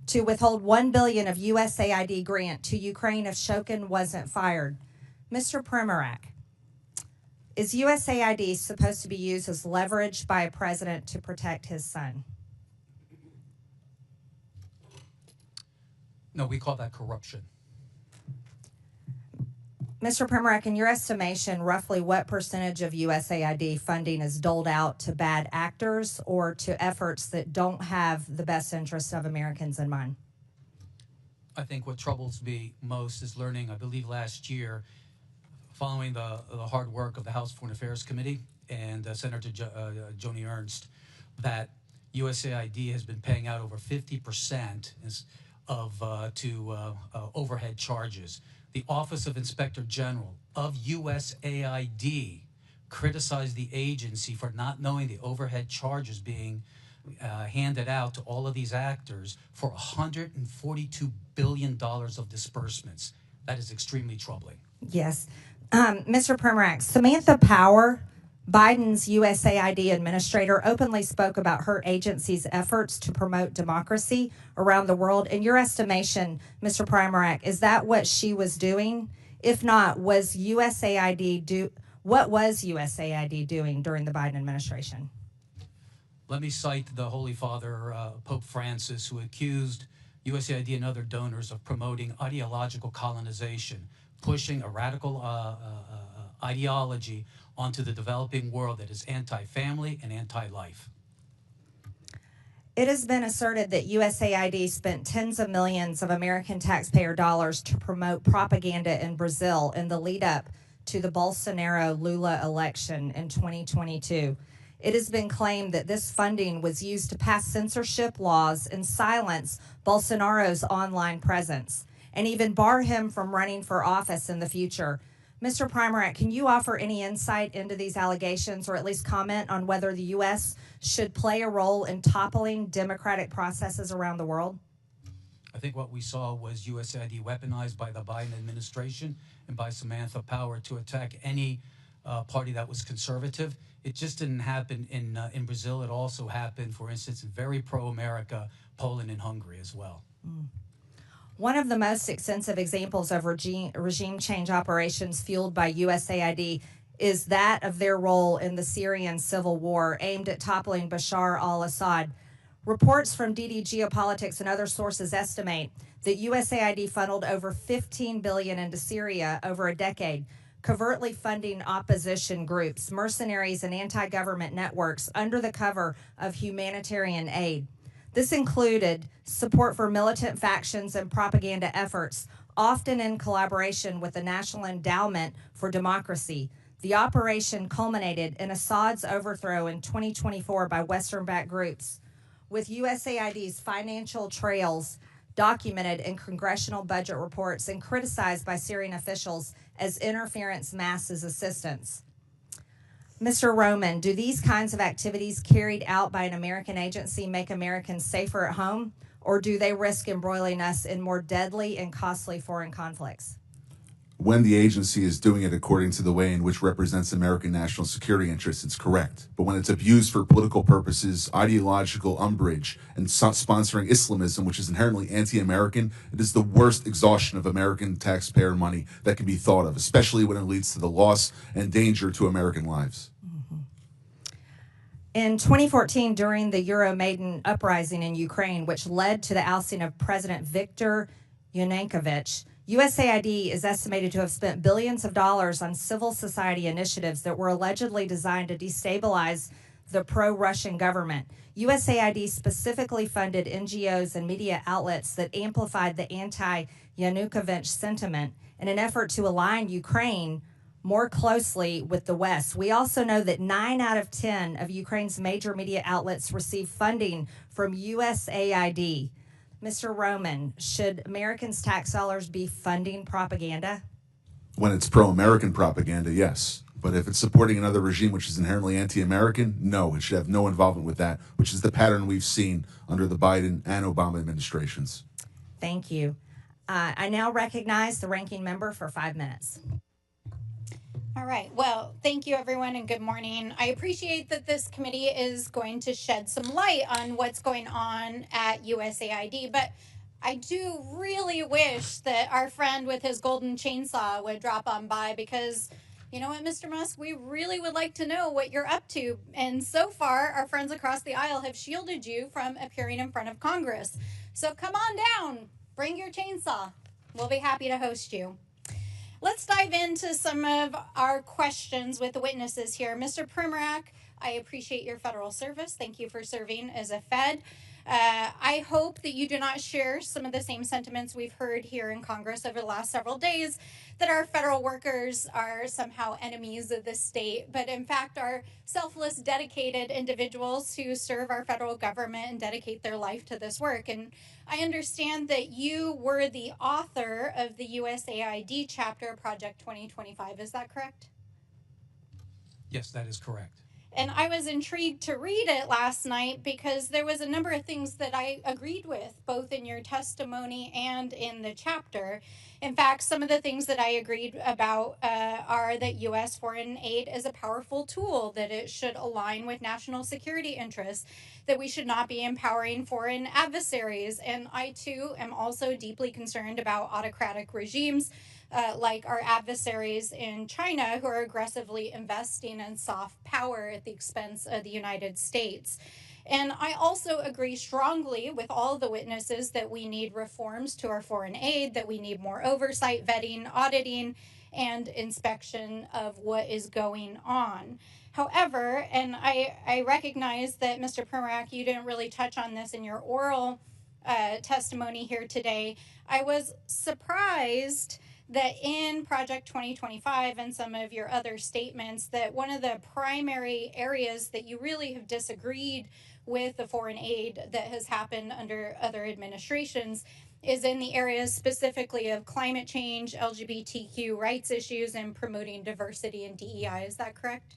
to withhold $1 billion of USAID grant to Ukraine if Shokin wasn't fired. Mr. Primorac, is USAID supposed to be used as leverage by a president to protect his son?
No, we call that corruption.
Mr. Primorac, in your estimation, roughly what percentage of USAID funding is doled out to bad actors or to efforts that don't have the best interests of Americans in mind?
I think what troubles me most is learning, I believe last year, following the hard work of the House Foreign Affairs Committee and Senator Joni Ernst, that USAID has been paying out over 50% to overhead charges. The Office of Inspector General of USAID criticized the agency for not knowing the overhead charges being handed out to all of these actors for $142 billion of disbursements. That is extremely troubling.
Yes. Mr. Primorac, Samantha Power, Biden's USAID administrator, openly spoke about her agency's efforts to promote democracy around the world. In your estimation, Mr. Primorac, is that what she was doing? If not, what was USAID doing during the Biden administration?
Let me cite the Holy Father, Pope Francis, who accused USAID and other donors of promoting ideological colonization, pushing a radical ideology onto the developing world that is anti-family and anti-life.
It has been asserted that USAID spent tens of millions of American taxpayer dollars to promote propaganda in Brazil in the lead up to the Bolsonaro-Lula election in 2022. It has been claimed that this funding was used to pass censorship laws and silence Bolsonaro's online presence, and even bar him from running for office in the future. Mr. Primorac, can you offer any insight into these allegations, or at least comment on whether the U.S. should play a role in toppling democratic processes around the world?
I think what we saw was USAID weaponized by the Biden administration and by Samantha Power to attack any party that was conservative. It just didn't happen in Brazil. It also happened, for instance, in very pro-America, Poland and Hungary as well.
One of the most extensive examples of regime change operations fueled by USAID is that of their role in the Syrian civil war aimed at toppling Bashar al-Assad. Reports from DD Geopolitics and other sources estimate that USAID funneled over $15 billion into Syria over a decade, covertly funding opposition groups, mercenaries, and anti-government networks under the cover of humanitarian aid. This included support for militant factions and propaganda efforts, often in collaboration with the National Endowment for Democracy. The operation culminated in Assad's overthrow in 2024 by Western-backed groups, with USAID's financial trails documented in congressional budget reports and criticized by Syrian officials as interference masked as assistance. Mr. Roman, do these kinds of activities carried out by an American agency make Americans safer at home, or do they risk embroiling us in more deadly and costly foreign conflicts?
When the agency is doing it according to the way in which represents American national security interests, it's correct. But when it's abused for political purposes, ideological umbrage, and sponsoring Islamism, which is inherently anti-American, it is the worst exhaustion of American taxpayer money that can be thought of, especially when it leads to the loss and danger to American lives.
In 2014, during the Euromaidan uprising in Ukraine, which led to the ousting of President Viktor Yanukovych, USAID is estimated to have spent billions of dollars on civil society initiatives that were allegedly designed to destabilize the pro-Russian government. USAID specifically funded NGOs and media outlets that amplified the anti-Yanukovych sentiment in an effort to align Ukraine more closely with the West. We also know that 9 out of 10 of Ukraine's major media outlets receive funding from USAID. Mr. Roman, should Americans' tax dollars be funding propaganda?
When it's pro-American propaganda, yes. But if it's supporting another regime which is inherently anti-American, no, it should have no involvement with that, which is the pattern we've seen under the Biden and Obama administrations.
Thank you. I now recognize the ranking member for 5 minutes.
All right. Well, thank you, everyone, and good morning. I appreciate that this committee is going to shed some light on what's going on at USAID, but I do really wish that our friend with his golden chainsaw would drop on by, because you know what, Mr. Musk, we really would like to know what you're up to. And so far, our friends across the aisle have shielded you from appearing in front of Congress. So come on down, bring your chainsaw. We'll be happy to host you. Let's dive into some of our questions with the witnesses here. Mr. Primorac, I appreciate your federal service. Thank you for serving as a Fed. I hope that you do not share some of the same sentiments we've heard here in Congress over the last several days, that our federal workers are somehow enemies of the state, but in fact are selfless, dedicated individuals who serve our federal government and dedicate their life to this work. And I understand that you were the author of the USAID chapter, Project 2025. Is that correct?
Yes, that is correct.
And I was intrigued to read it last night because there was a number of things that I agreed with, both in your testimony and in the chapter. In fact, some of the things that I agreed about are that U.S. foreign aid is a powerful tool, that it should align with national security interests, that we should not be empowering foreign adversaries. And I, too, am also deeply concerned about autocratic regimes like our adversaries in China, who are aggressively investing in soft power at the expense of the United States. And I also agree strongly with all the witnesses that we need reforms to our foreign aid, that we need more oversight, vetting, auditing, and inspection of what is going on. However, and I recognize that Mr. Primorac, you didn't really touch on this in your oral testimony here today. I was surprised that in Project 2025 and some of your other statements, that one of the primary areas that you really have disagreed with the foreign aid that has happened under other administrations is in the areas specifically of climate change, LGBTQ rights issues, and promoting diversity and DEI. Is that correct?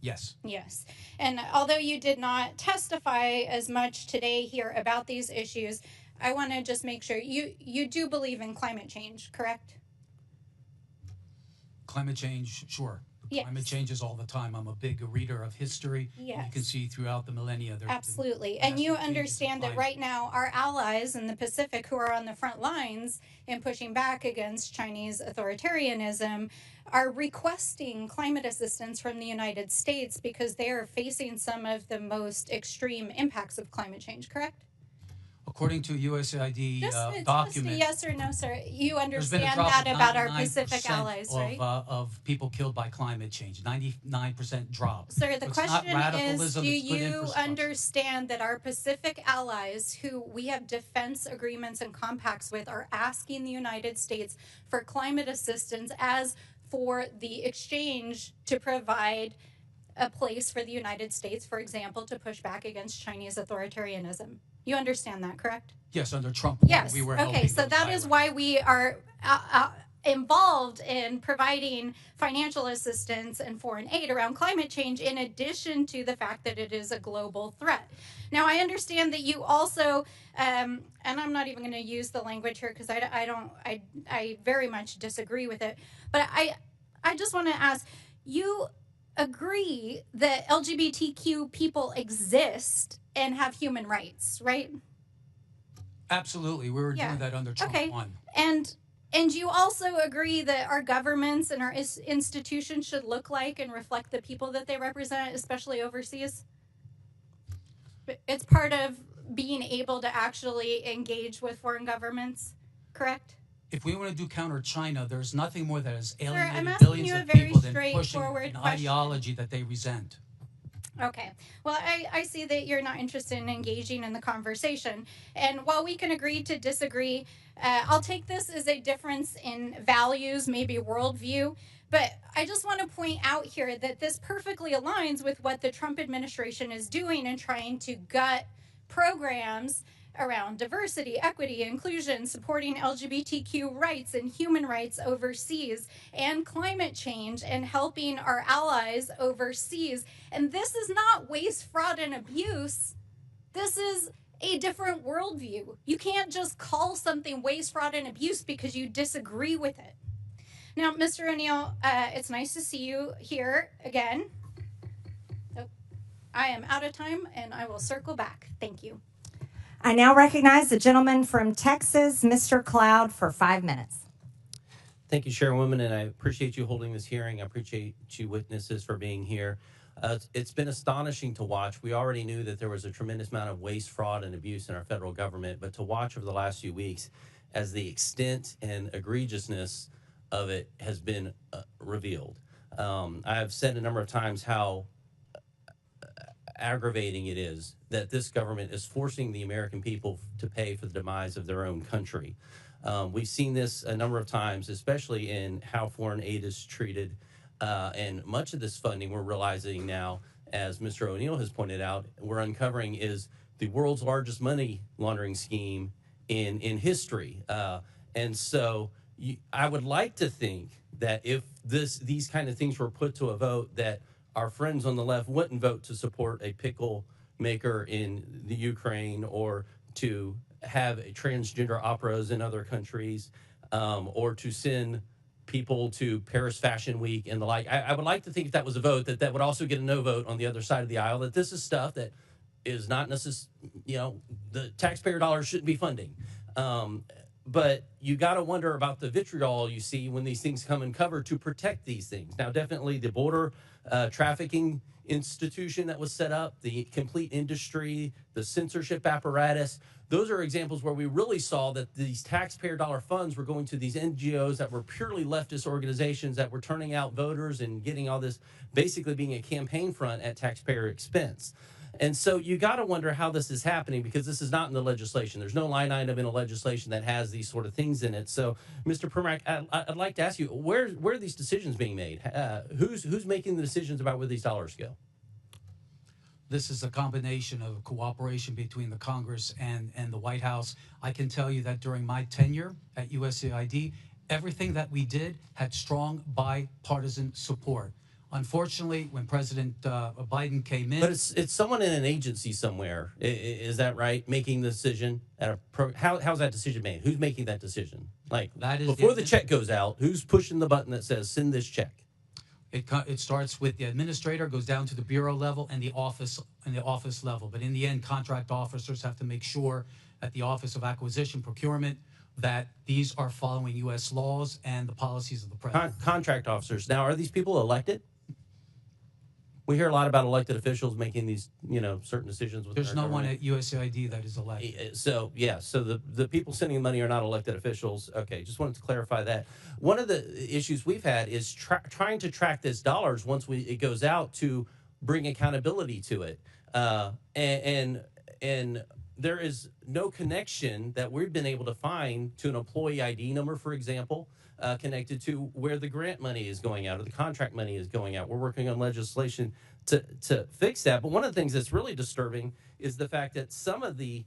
Yes.
Yes. And although you did not testify as much today here about these issues, I want to just make sure you do believe in climate change, correct?
Climate change, sure.
Yes.
Climate changes all the time. I'm a big reader of history.
Yes.
You can see throughout the millennia. There
Absolutely. And you understand that right now our allies in the Pacific who are on the front lines in pushing back against Chinese authoritarianism are requesting climate assistance from the United States because they are facing some of the most extreme impacts of climate change, correct?
According to USAID
Just
document,
a yes or no, sir. You
there's been a
understand
drop
that
of
about our
99%
Pacific allies, right?
of people killed by climate change. 99% drop.
Sir, the
So it's not
question is,
radicalism,
do
it's good
you
infrastructure.
understand that our Pacific allies, who we have defense agreements and compacts with, are asking the United States for climate assistance as for the exchange to provide a place for the United States, for example, to push back against Chinese authoritarianism? You understand that, correct?
Yes, under Trump,
Yes.
we were
Okay,
helping
so
those
that is
islands.
why we are involved in providing financial assistance and foreign aid around climate change, in addition to the fact that it is a global threat. Now, I understand that you also, and I'm not even going to use the language here because I very much disagree with it, but I just want to ask, you agree that LGBTQ people exist and have human rights, right?
Absolutely, we were doing that under Trump 1.
And you also agree that our governments and our institutions should look like and reflect the people that they represent, especially overseas? It's part of being able to actually engage with foreign governments, correct?
If we want to do counter China, there's nothing more that has
I'm
alienated
asking
billions
you a
of
very
people than pushing
straightforward
an
question.
ideology that they resent.
Okay. Well, I see that you're not interested in engaging in the conversation. And while we can agree to disagree, I'll take this as a difference in values, maybe worldview. But I just want to point out here that this perfectly aligns with what the Trump administration is doing in trying to gut programs around diversity, equity, inclusion, supporting LGBTQ rights and human rights overseas, and climate change, and helping our allies overseas. And this is not waste, fraud, and abuse. This is a different worldview. You can't just call something waste, fraud, and abuse because you disagree with it. Now, Mr. O'Neill, it's nice to see you here again. Oh, I am out of time, and I will circle back. Thank you.
I now recognize the gentleman from Texas, Mr. Cloud, for 5 minutes.
Thank you, Chairwoman, and I appreciate you holding this hearing. I appreciate you witnesses for being here. It's been astonishing to watch. We already knew that there was a tremendous amount of waste, fraud, and abuse in our federal government, but to watch over the last few weeks as the extent and egregiousness of it has been revealed. I have said a number of times how aggravating it is that this government is forcing the American people to pay for the demise of their own country. We've seen this a number of times, especially in how foreign aid is treated. And much of this funding we're realizing now, as Mr. O'Neill has pointed out, we're uncovering is the world's largest money laundering scheme in history. And so I would like to think that if these kind of things were put to a vote, that our friends on the left wouldn't vote to support a pickle maker in the Ukraine, or to have transgender operas in other countries, or to send people to Paris Fashion Week and the like. I would like to think if that was a vote, that would also get a no vote on the other side of the aisle, that this is stuff that is not necessarily, the taxpayer dollars shouldn't be funding. But you got to wonder about the vitriol you see when these things come uncovered to protect these things. Now, definitely the border trafficking institution that was set up, the complete industry, the censorship apparatus. Those are examples where we really saw that these taxpayer dollar funds were going to these NGOs that were purely leftist organizations that were turning out voters and getting all this, basically being a campaign front at taxpayer expense. And so you got to wonder how this is happening, because this is not in the legislation. There's no line item in a legislation that has these sort of things in it. So, Mr. Primorac, I'd like to ask you, where are these decisions being made? Who's making the decisions about where these dollars go?
This is a combination of cooperation between the Congress and the White House. I can tell you that during my tenure at USAID, everything that we did had strong bipartisan support. Unfortunately, when President Biden came in...
But it's someone in an agency somewhere, is that right, making the decision? How's that decision made? Who's making that decision? Like, that is before the check goes out, who's pushing the button that says, send this check?
It starts with the administrator, goes down to the bureau level and the office level. But in the end, contract officers have to make sure at the Office of Acquisition Procurement that these are following U.S. laws and the policies of the president.
Contract officers. Now, are these people elected? We hear a lot about elected officials making these, certain decisions.
There's no one at USAID that is elected.
So, yeah, so the people sending money are not elected officials. Okay, just wanted to clarify that. One of the issues we've had is trying to track this dollars once it goes out to bring accountability to it. And there is no connection that we've been able to find to an employee ID number, for example, connected to where the grant money is going out or the contract money is going out. We're working on legislation to fix that. But one of the things that's really disturbing is the fact that some of the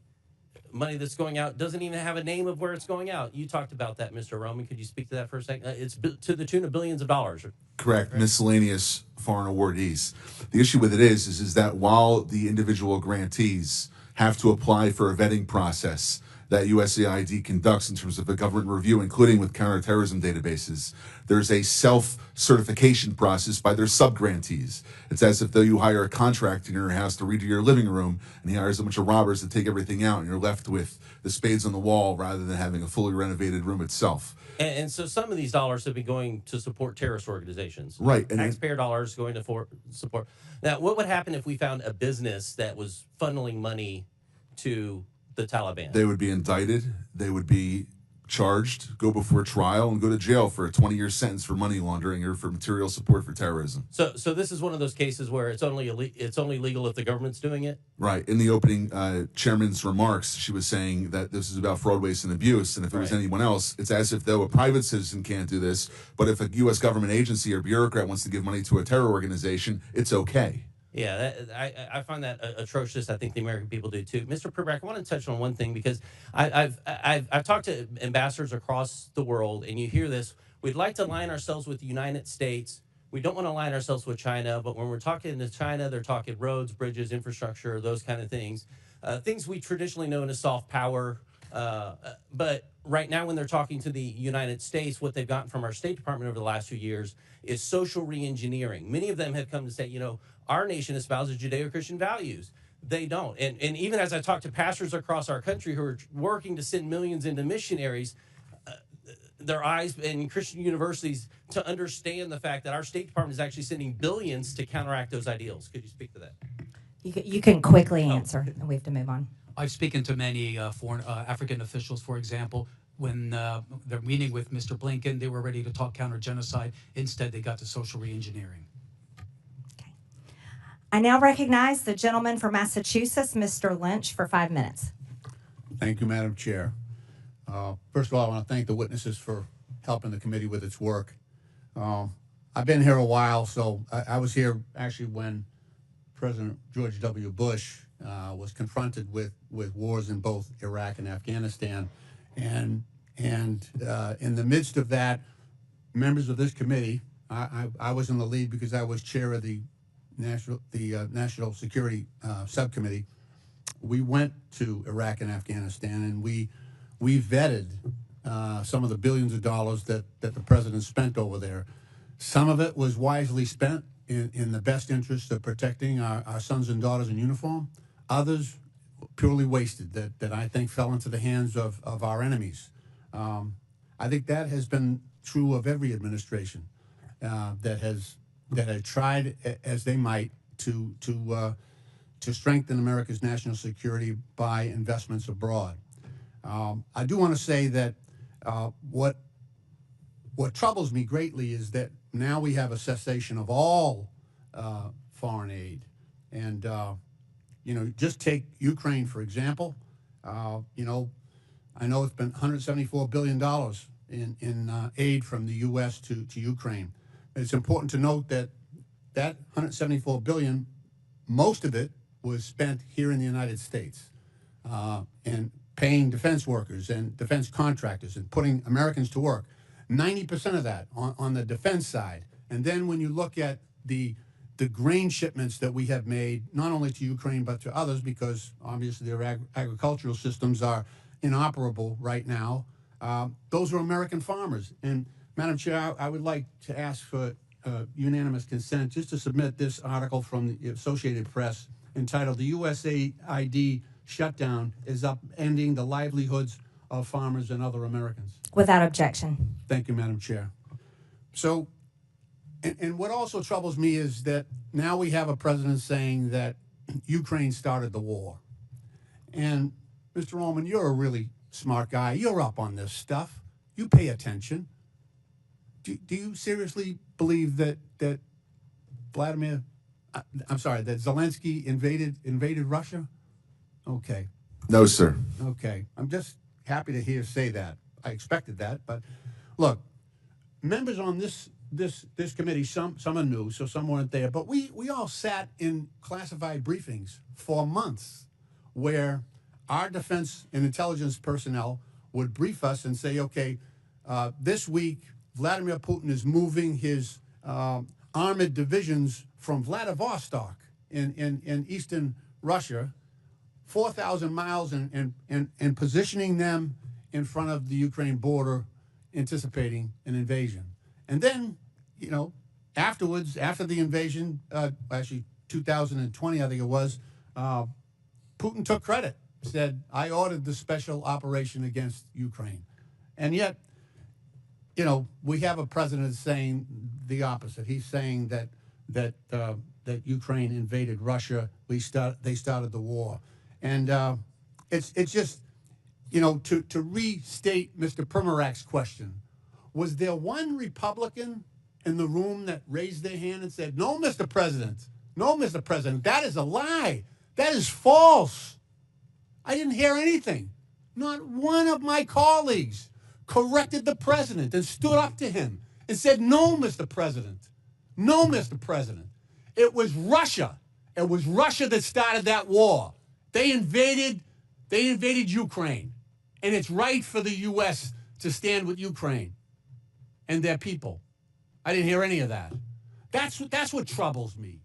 money that's going out doesn't even have a name of where it's going out. You talked about that, Mr. Roman. Could you speak to that for a second? It's to the tune of billions of dollars.
Correct. Miscellaneous foreign awardees. The issue with it is that while the individual grantees have to apply for a vetting process that USAID conducts in terms of a government review, including with counterterrorism databases, there's a self-certification process by their sub-grantees. It's as if though you hire a contractor in your house to redo your living room, and he hires a bunch of robbers to take everything out, and you're left with the spades on the wall rather than having a fully renovated room itself.
And so some of these dollars have been going to support terrorist organizations.
Right.
And taxpayer dollars going to support. Now, what would happen if we found a business that was funneling money to the Taliban?
They would be indicted. They would be charged, go before trial, and go to jail for a 20-year sentence for money laundering or for material support for terrorism.
So this is one of those cases where it's only legal if the government's doing it?
Right. In the opening chairman's remarks, she was saying that this is about fraud, waste, and abuse, and if it was anyone else, it's as if though a private citizen can't do this, but if a U.S. government agency or bureaucrat wants to give money to a terror organization, it's okay.
Yeah, I find that atrocious. I think the American people do too. Mr. Primorac, I want to touch on one thing because I've talked to ambassadors across the world, and you hear this. We'd like to align ourselves with the United States. We don't want to align ourselves with China, but when we're talking to China, they're talking roads, bridges, infrastructure, those kind of things. Things we traditionally know as soft power. But right now, when they're talking to the United States, what they've gotten from our State Department over the last few years is social reengineering. Many of them have come to say, our nation espouses Judeo-Christian values. They don't. And even as I talk to pastors across our country who are working to send millions into missionaries, their eyes in Christian universities to understand the fact that our State Department is actually sending billions to counteract those ideals. Could you speak to that?
You can quickly answer, and we have to move on.
I've spoken to many foreign African officials, for example. When they're meeting with Mr. Blinken, they were ready to talk counter-genocide. Instead, they got to social reengineering.
Okay. I now recognize the gentleman from Massachusetts, Mr. Lynch, for 5 minutes.
Thank you, Madam Chair. First of all, I want to thank the witnesses for helping the committee with its work. I've been here a while, so I was here actually when President George W. Bush was confronted with wars in both Iraq and Afghanistan. And in the midst of that, members of this committee, I was in the lead because I was chair of the National Security Subcommittee. We went to Iraq and Afghanistan, and we vetted some of the billions of dollars that the president spent over there. Some of it was wisely spent in the best interest of protecting our sons and daughters in uniform. Others purely wasted that I think fell into the hands of our enemies. I think that has been true of every administration that had tried as they might to strengthen America's national security by investments abroad. I do want to say that what troubles me greatly is that now we have a cessation of all foreign aid, and just take Ukraine for example. I know it's been $174 billion in aid from the U.S. to Ukraine. It's important to note that $174 billion, most of it was spent here in the United States, and paying defense workers and defense contractors and putting Americans to work. 90% of that on the defense side. And then when you look at the grain shipments that we have made, not only to Ukraine but to others, because obviously their agricultural systems are inoperable right now, those are American farmers. And Madam Chair, I would like to ask for unanimous consent just to submit this article from the Associated Press entitled "The USAID Shutdown is Upending the Livelihoods of Farmers and Other Americans."
Without objection.
Thank you, Madam Chair. So, and what also troubles me is that now we have a president saying that Ukraine started the war. And Mr. Roman, you're a really smart guy. You're up on this stuff. You pay attention. Do you seriously believe that that Zelensky invaded Russia? Okay.
No, sir.
Okay. I'm just happy to hear say that. I expected that, but look, members on this committee, some are new, so some weren't there, but we all sat in classified briefings for months where our defense and intelligence personnel would brief us and say, okay, this week Vladimir Putin is moving his armored divisions from Vladivostok in eastern Russia 4,000 miles and positioning them in front of the Ukraine border, anticipating an invasion. And then, afterwards, after the invasion, actually 2020, I think it was, Putin took credit, said, I ordered the special operation against Ukraine. And yet, we have a president saying the opposite. He's saying that Ukraine invaded Russia. They started the war. And it's just, to restate Mr. Primorac's question, was there one Republican in the room that raised their hand and said, no, Mr. President, that is a lie. That is false. I didn't hear anything. Not one of my colleagues corrected the president and stood up to him and said, no, Mr. President. No, Mr. President. It was Russia. It was Russia that started that war. They invaded Ukraine. And it's right for the U.S. to stand with Ukraine and their people. I didn't hear any of that. That's what troubles me.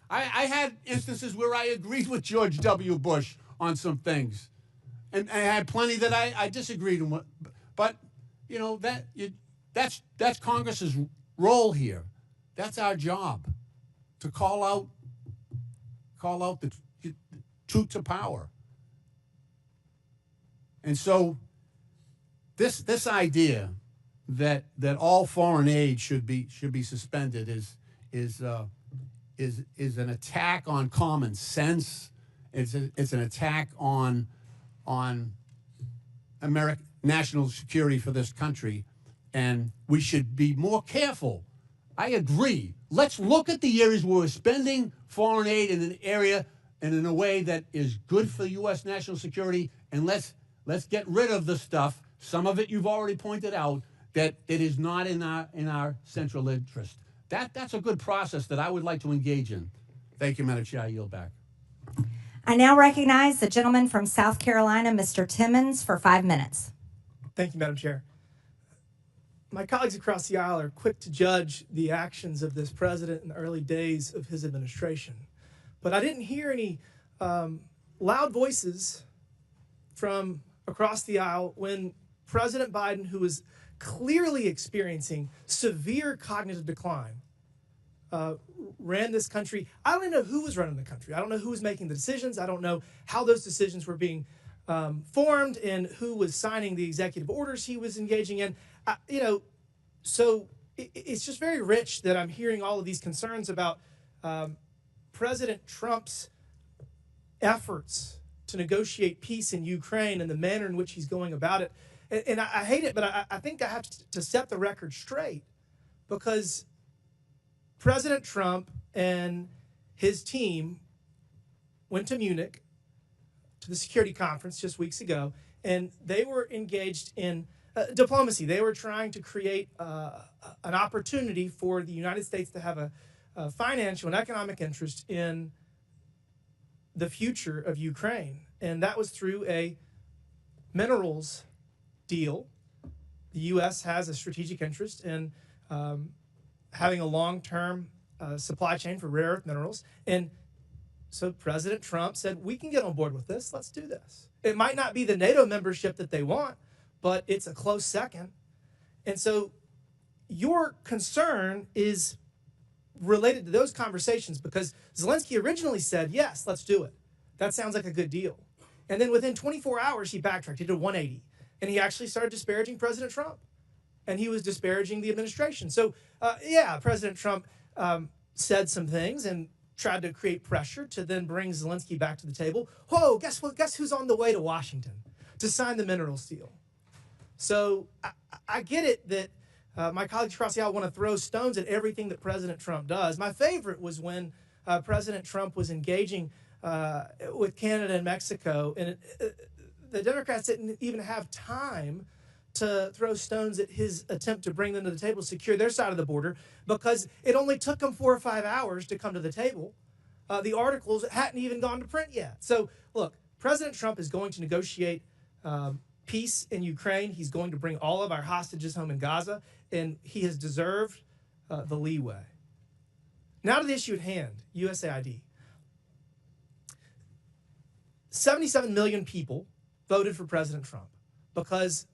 I had instances where I agreed with George W. Bush on some things. And I had plenty that I disagreed with. But, that's Congress's role here. That's our job, to call out the truth to power. And so this idea that all foreign aid should be suspended is an attack on common sense. It's an attack on American national security for this country, and we should be more careful. I agree. Let's look at the areas where we're spending foreign aid in an area and in a way that is good for U.S. national security, and let's get rid of the stuff, some of it you've already pointed out, that it is not in our central interest. That's a good process that I would like to engage in. Thank you, Madam Chair. I yield back.
I now recognize the gentleman from South Carolina, Mr. Timmons, for 5 minutes.
Thank you, Madam Chair. My colleagues across the aisle are quick to judge the actions of this president in the early days of his administration. But I didn't hear any loud voices from across the aisle when President Biden, who was clearly experiencing severe cognitive decline, ran this country. I don't even know who was running the country. I don't know who was making the decisions. I don't know how those decisions were being formed and who was signing the executive orders he was engaging in. So it's just very rich that I'm hearing all of these concerns about President Trump's efforts to negotiate peace in Ukraine and the manner in which he's going about it. And I hate it, but I think I have to set the record straight, because President Trump and his team went to Munich to the security conference just weeks ago, and they were engaged in diplomacy. They were trying to create an opportunity for the United States to have a financial and economic interest in the future of Ukraine. And that was through a minerals deal. The U.S. has a strategic interest in having a long-term supply chain for rare earth minerals. And so President Trump said, we can get on board with this. Let's do this. It might not be the NATO membership that they want, but it's a close second. And so your concern is related to those conversations, because Zelensky originally said, yes, let's do it. That sounds like a good deal. And then within 24 hours, he backtracked. He did a 180. And he actually started disparaging President Trump. And he was disparaging the administration. So, yeah, President Trump said some things and tried to create pressure to then bring Zelensky back to the table. Whoa, guess what? Guess who's on the way to Washington to sign the minerals deal? So I get it that my colleagues across the aisle want to throw stones at everything that President Trump does. My favorite was when President Trump was engaging with Canada and Mexico, and the Democrats didn't even have time to throw stones at his attempt to bring them to the table to secure their side of the border, because it only took them 4 or 5 hours to come to the table. The articles hadn't even gone to print yet. So, look, President Trump is going to negotiate peace in Ukraine. He's going to bring all of our hostages home in Gaza, and he has deserved the leeway. Now to the issue at hand, USAID. 77 million people voted for President Trump because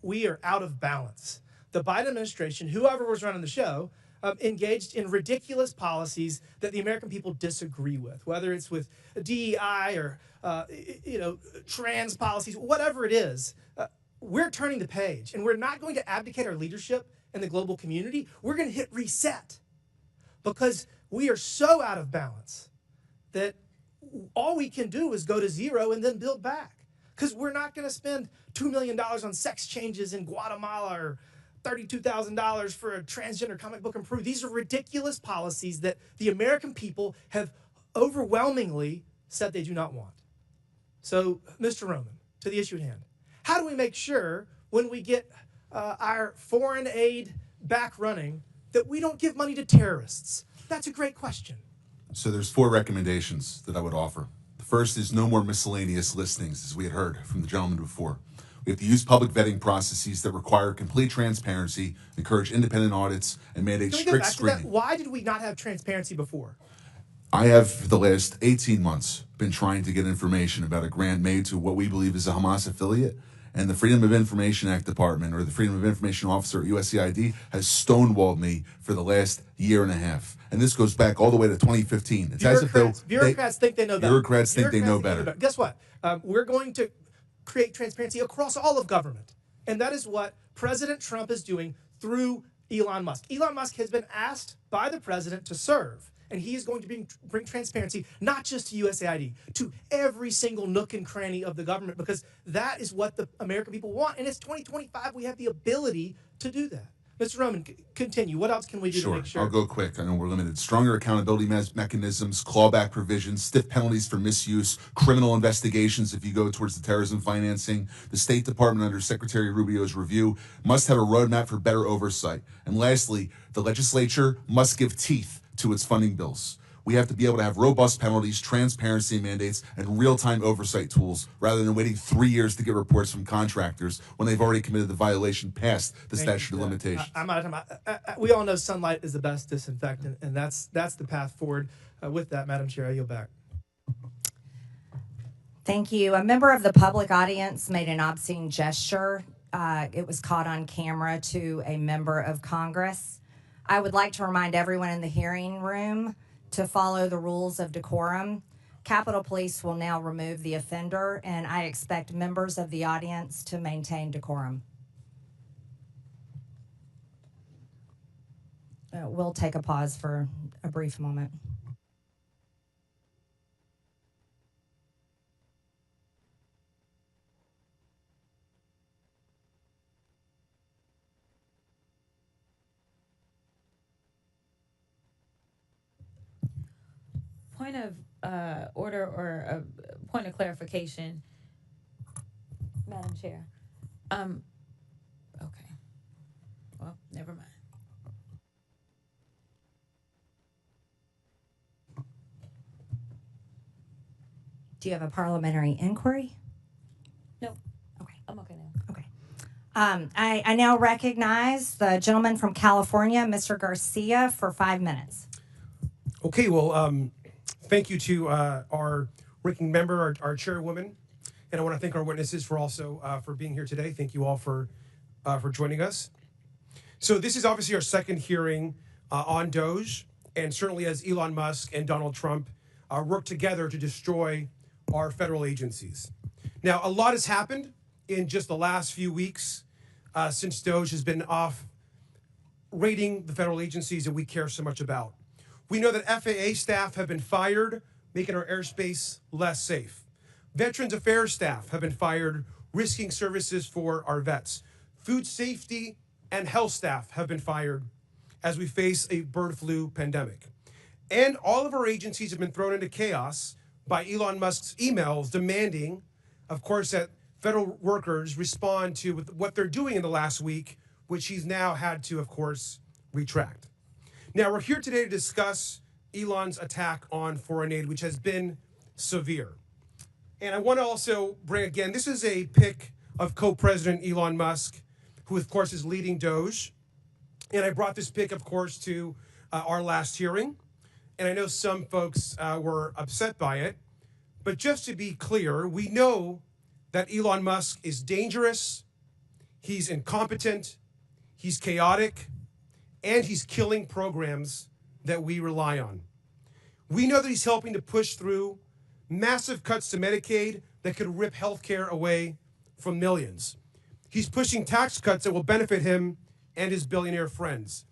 we are out of balance. The Biden administration, whoever was running the show, engaged in ridiculous policies that the American people disagree with, whether it's with DEI or trans policies, whatever it is. We're turning the page, and we're not going to abdicate our leadership in the global community. We're going to hit reset, because we are so out of balance that all we can do is go to zero and then build back. Because we're not going to spend $2 million on sex changes in Guatemala or $32,000 for a transgender comic book in Peru. These are ridiculous policies that the American people have overwhelmingly said they do not want. So, Mr. Roman, to the issue at hand, how do we make sure when we get our foreign aid back running that we don't give money to terrorists? That's a great question.
So there's 4 recommendations that I would offer. The first is no more miscellaneous listings, as we had heard from the gentleman before. We have to use public vetting processes that require complete transparency, encourage independent audits, and mandate strict screening.
Why did we not have transparency before?
I have, for the last 18 months, been trying to get information about a grant made to what we believe is a Hamas affiliate, and the Freedom of Information Act Department, or the Freedom of Information Officer at USAID, has stonewalled me for the last year and a half. And this goes back all the way to 2015. It's as if
bureaucrats think they know better.
Bureaucrats think they know better.
Guess what? We're going to create transparency across all of government. And that is what President Trump is doing through Elon Musk. Elon Musk has been asked by the president to serve. And he is going to bring transparency, not just to USAID, to every single nook and cranny of the government, because that is what the American people want. And it's 2025. We have the ability to do that. Mr. Roman, continue. What else can we do to make sure?
I'll go quick. I know we're limited. Stronger accountability mechanisms, clawback provisions, stiff penalties for misuse, criminal investigations if you go towards the terrorism financing. The State Department, under Secretary Rubio's review, must have a roadmap for better oversight. And lastly, the legislature must give teeth to its funding bills. We have to be able to have robust penalties, transparency mandates, and real-time oversight tools, rather than waiting 3 years to get reports from contractors when they've already committed the violation past the statute of limitations.
I'm out of time. We all know sunlight is the best disinfectant, and that's the path forward. With that, Madam Chair, I yield back.
Thank you. A member of the public audience made an obscene gesture. It was caught on camera to a member of Congress. I would like to remind everyone in the hearing room to follow the rules of decorum. Capitol Police will now remove the offender, and I expect members of the audience to maintain decorum. We'll take a pause for a brief moment.
point of order or a point of clarification, Madam Chair. Okay. Well, never mind.
Do you have a parliamentary inquiry?
No.
Okay.
I'm okay now.
Okay. I now recognize the gentleman from California, Mr. Garcia, for 5 minutes.
Okay, well, thank you to our ranking member, our chairwoman, and I want to thank our witnesses for also for being here today. Thank you all for joining us. So this is obviously our second hearing on DOGE, and certainly as Elon Musk and Donald Trump work together to destroy our federal agencies. Now, a lot has happened in just the last few weeks since DOGE has been off rating the federal agencies that we care so much about. We know that FAA staff have been fired, making our airspace less safe. Veterans Affairs staff have been fired, risking services for our vets. Food safety and health staff have been fired as we face a bird flu pandemic. And all of our agencies have been thrown into chaos by Elon Musk's emails demanding, of course, that federal workers respond to what they're doing in the last week, which he's now had to, of course, retract. Now, we're here today to discuss Elon's attack on foreign aid, which has been severe. And I want to also bring, again, this is a pic of co-president Elon Musk, who, of course, is leading DOGE. And I brought this pic, of course, to our last hearing. And I know some folks were upset by it. But just to be clear, we know that Elon Musk is dangerous, he's incompetent, he's chaotic, and he's killing programs that we rely on. We know that he's helping to push through massive cuts to Medicaid that could rip healthcare away from millions. He's pushing tax cuts that will benefit him and his billionaire friends.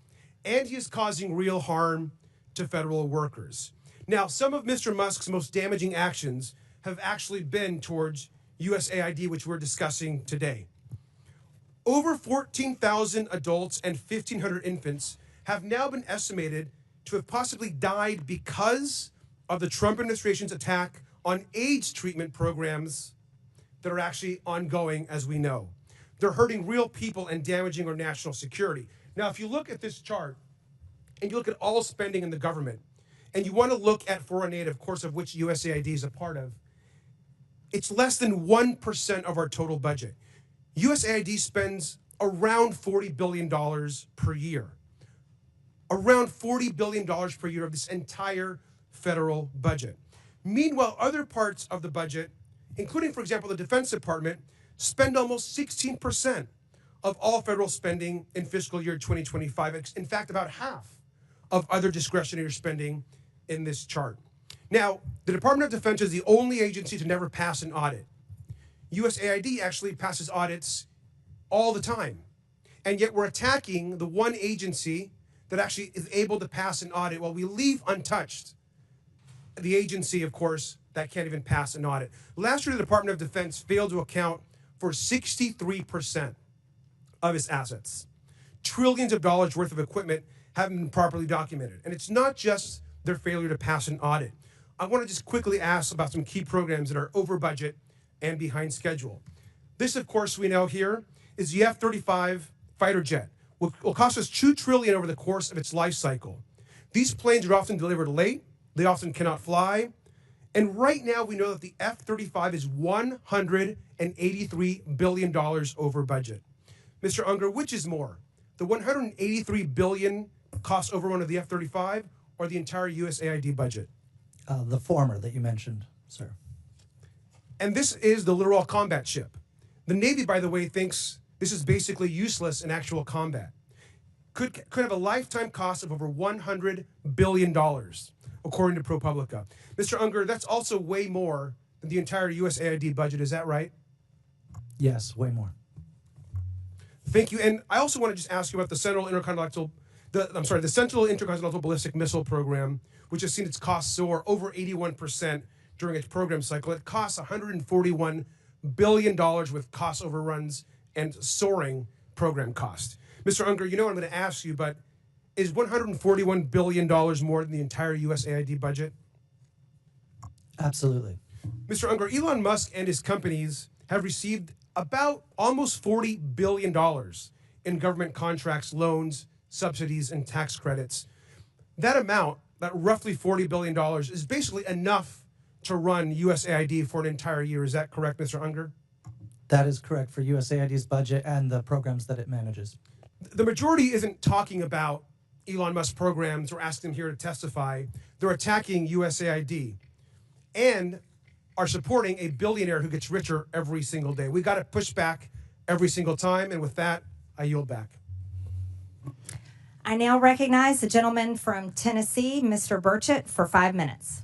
And he is causing real harm to federal workers. Now, some of Mr. Musk's most damaging actions have actually been towards USAID, which we're discussing today. Over 14,000 adults and 1,500 infants have now been estimated to have possibly died because of the Trump administration's attack on AIDS treatment programs that are actually ongoing, as we know. They're hurting real people and damaging our national security. Now, if you look at this chart and you look at all spending in the government, and you want to look at foreign aid, of course, of which USAID is a part of, it's less than 1% of our total budget. USAID spends around $40 billion per year. Around $40 billion per year of this entire federal budget. Meanwhile, other parts of the budget, including, for example, the Defense Department, spend almost 16% of all federal spending in fiscal year 2025. In fact, about half of other discretionary spending in this chart. Now, the Department of Defense is the only agency to never pass an audit. USAID actually passes audits all the time. And yet we're attacking the one agency that actually is able to pass an audit while we leave untouched the agency, of course, that can't even pass an audit. Last year, the Department of Defense failed to account for 63% of its assets. Trillions of dollars worth of equipment haven't been properly documented. And it's not just their failure to pass an audit. I want to just quickly ask about some key programs that are over budget and behind schedule. This, of course, we know here is the F-35 fighter jet. Will cost us $2 trillion over the course of its life cycle. These planes are often delivered late. They often cannot fly. And right now, we know that the F-35 is $183 billion over budget. Mr. Unger, which is more, the $183 billion cost overrun of the F-35 or the entire USAID budget?
The former that you mentioned, sir.
And this is the Littoral Combat Ship. The Navy, by the way, thinks this is basically useless in actual combat. Could have a lifetime cost of over $100 billion, according to ProPublica. Mr. Unger, that's also way more than the entire USAID budget. Is that right?
Yes, way more.
Thank you. And I also want to just ask you about the Central Intercontinental Ballistic Missile Program, which has seen its costs soar over 81% during its program cycle. It costs $141 billion with cost overruns and soaring program cost. Mr. Unger, you know what I'm going to ask you, but is $141 billion more than the entire USAID budget?
Absolutely.
Mr. Unger, Elon Musk and his companies have received about almost $40 billion in government contracts, loans, subsidies, and tax credits. That amount, that roughly $40 billion, is basically enough to run USAID for an entire year. Is that correct, Mr. Unger?
That is correct for USAID's budget and the programs that it manages.
The majority isn't talking about Elon Musk programs or asking them here to testify. They're attacking USAID and are supporting a billionaire who gets richer every single day. We got to push back every single time. And with that, I yield back.
I now recognize the gentleman from Tennessee, Mr. Burchett, for 5 minutes.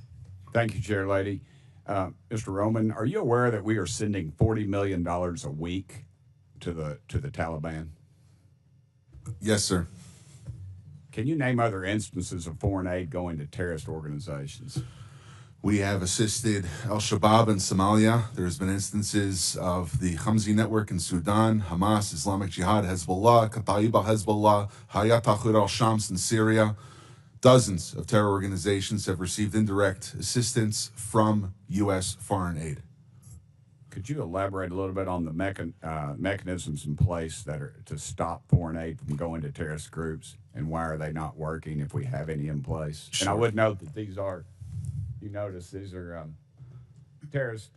Thank you, Chair Lady. Mr. Roman, are you aware that we are sending $40 million a week to the Taliban?
Yes, sir.
Can you name other instances of foreign aid going to terrorist organizations?
We have assisted al-Shabaab in Somalia. There's been instances of the Hamzi network in Sudan, Hamas, Islamic Jihad, Hezbollah, Kataib al-Hezbollah, Hayat Tahrir al-Shams in Syria. Dozens of terror organizations have received indirect assistance from U.S. foreign aid.
Could you elaborate a little bit on the mechanisms in place that are to stop foreign aid from going to terrorist groups, and why are they not working if we have any in place?
Sure.
And I would note that these are, you notice these are terrorist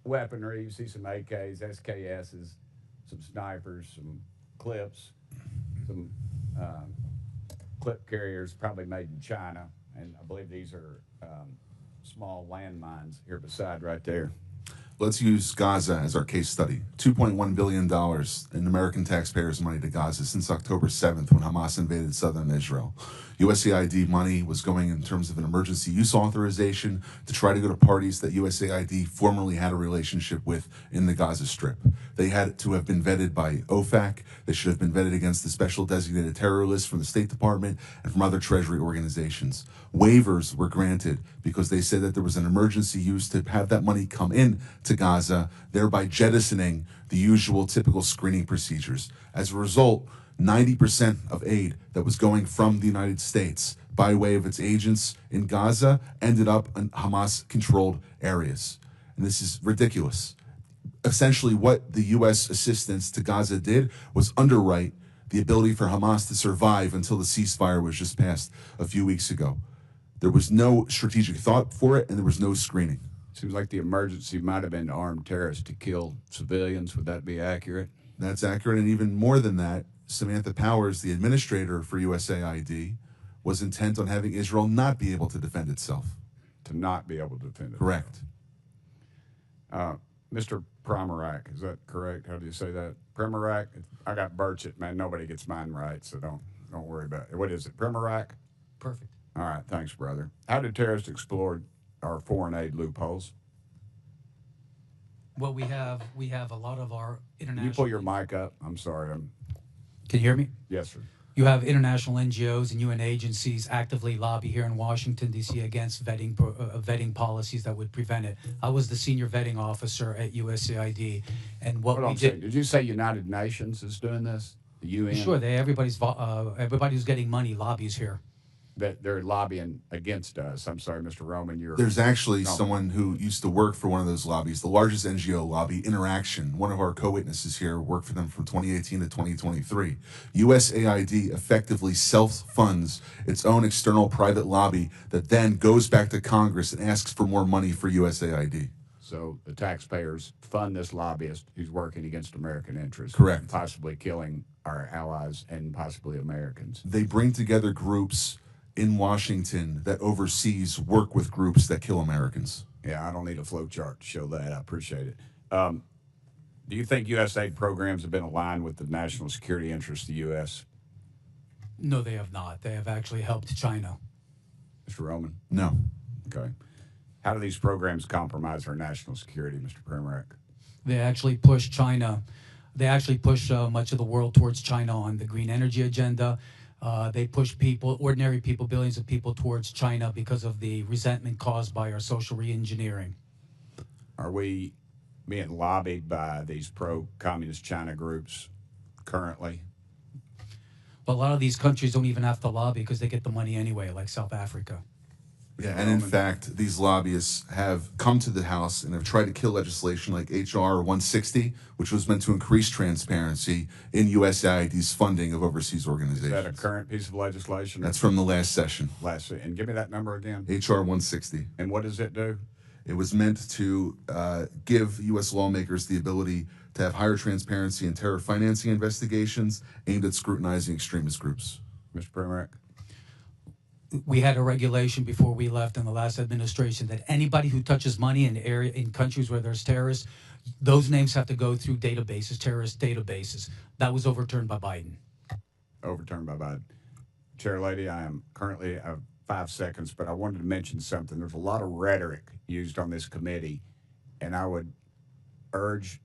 weaponry. You see some AKs, SKSs, some snipers, some clips, some clip carriers, probably made in China, and I believe these are small landmines here beside right there.
Let's use Gaza as our case study. $2.1 billion in American taxpayers' money to Gaza since October 7th when Hamas invaded southern Israel. USAID money was going in terms of an emergency use authorization to try to go to parties that USAID formerly had a relationship with in the Gaza Strip. They had to have been vetted by OFAC. They should have been vetted against the special designated terror list from the State Department and from other Treasury organizations. Waivers were granted because they said that there was an emergency use to have that money come in to Gaza, thereby jettisoning the usual typical screening procedures. As a result, 90% of aid that was going from the United States by way of its agents in Gaza ended up in Hamas-controlled areas. And this is ridiculous. Essentially, what the U.S. assistance to Gaza did was underwrite the ability for Hamas to survive until the ceasefire was just passed a few weeks ago. There was no strategic thought for it, and there was no screening.
Seems like the emergency might have been armed terrorists to kill civilians. Would that be accurate?
That's accurate, and even more than that, Samantha Powers, the administrator for USAID, was intent on having Israel not be able to defend itself.
To not be able to defend it.
Correct.
Mr. Primorac, is that correct? How do you say that? Primorac? I got Burchett, man. Nobody gets mine right, so don't worry about it. What is it, Primorac?
Perfect.
All right, thanks, brother. How did terrorists exploit our foreign aid loopholes?
Well, we have a lot of our international.
Can you pull your mic up? I'm sorry.
Can you hear me?
Yes, sir.
You have international NGOs and UN agencies actively lobby here in Washington, D.C. against vetting policies that would prevent it. I was the senior vetting officer at USAID, and what we did.
Did you say United Nations is doing this? The UN?
Sure, everybody who's getting money lobbies here.
That they're lobbying against us. I'm sorry, Mr. Roman.
There's actually someone who used to work for one of those lobbies, the largest NGO lobby, Interaction. One of our co-witnesses here worked for them from 2018 to 2023. USAID effectively self-funds its own external private lobby that then goes back to Congress and asks for more money for USAID.
So the taxpayers fund this lobbyist who's working against American interests.
Correct.
Possibly killing our allies and possibly Americans.
They bring together groups in Washington that overseas work with groups that kill Americans.
Yeah, I don't need a flow chart to show that. I appreciate it. Do you think USAID programs have been aligned with the national security interests of the U.S.?
No, they have not. They have actually helped China.
Mr. Roman?
No.
Okay. How do these programs compromise our national security, Mr. Primorac?
They actually push China. They actually push much of the world towards China on the green energy agenda. They push people, ordinary people, billions of people towards China because of the resentment caused by our social re-engineering.
Are we being lobbied by these pro-communist China groups currently?
But a lot of these countries don't even have to lobby because they get the money anyway, like South Africa.
Yeah, and in fact, these lobbyists have come to the House and have tried to kill legislation like H.R. 160, which was meant to increase transparency in USAID's funding of overseas organizations.
Is that a current piece of legislation?
That's from the last session.
And give me that number again.
H.R. 160.
And what does it do?
It was meant to give U.S. lawmakers the ability to have higher transparency in terror financing investigations aimed at scrutinizing extremist groups.
Mr. Primorac?
We had a regulation before we left in the last administration that anybody who touches money in countries where there's terrorists, those names have to go through databases, terrorist databases. That was overturned by Biden.
Overturned by Biden. Chair Lady, I am currently 5 seconds, but I wanted to mention something. There's a lot of rhetoric used on this committee, and I would urge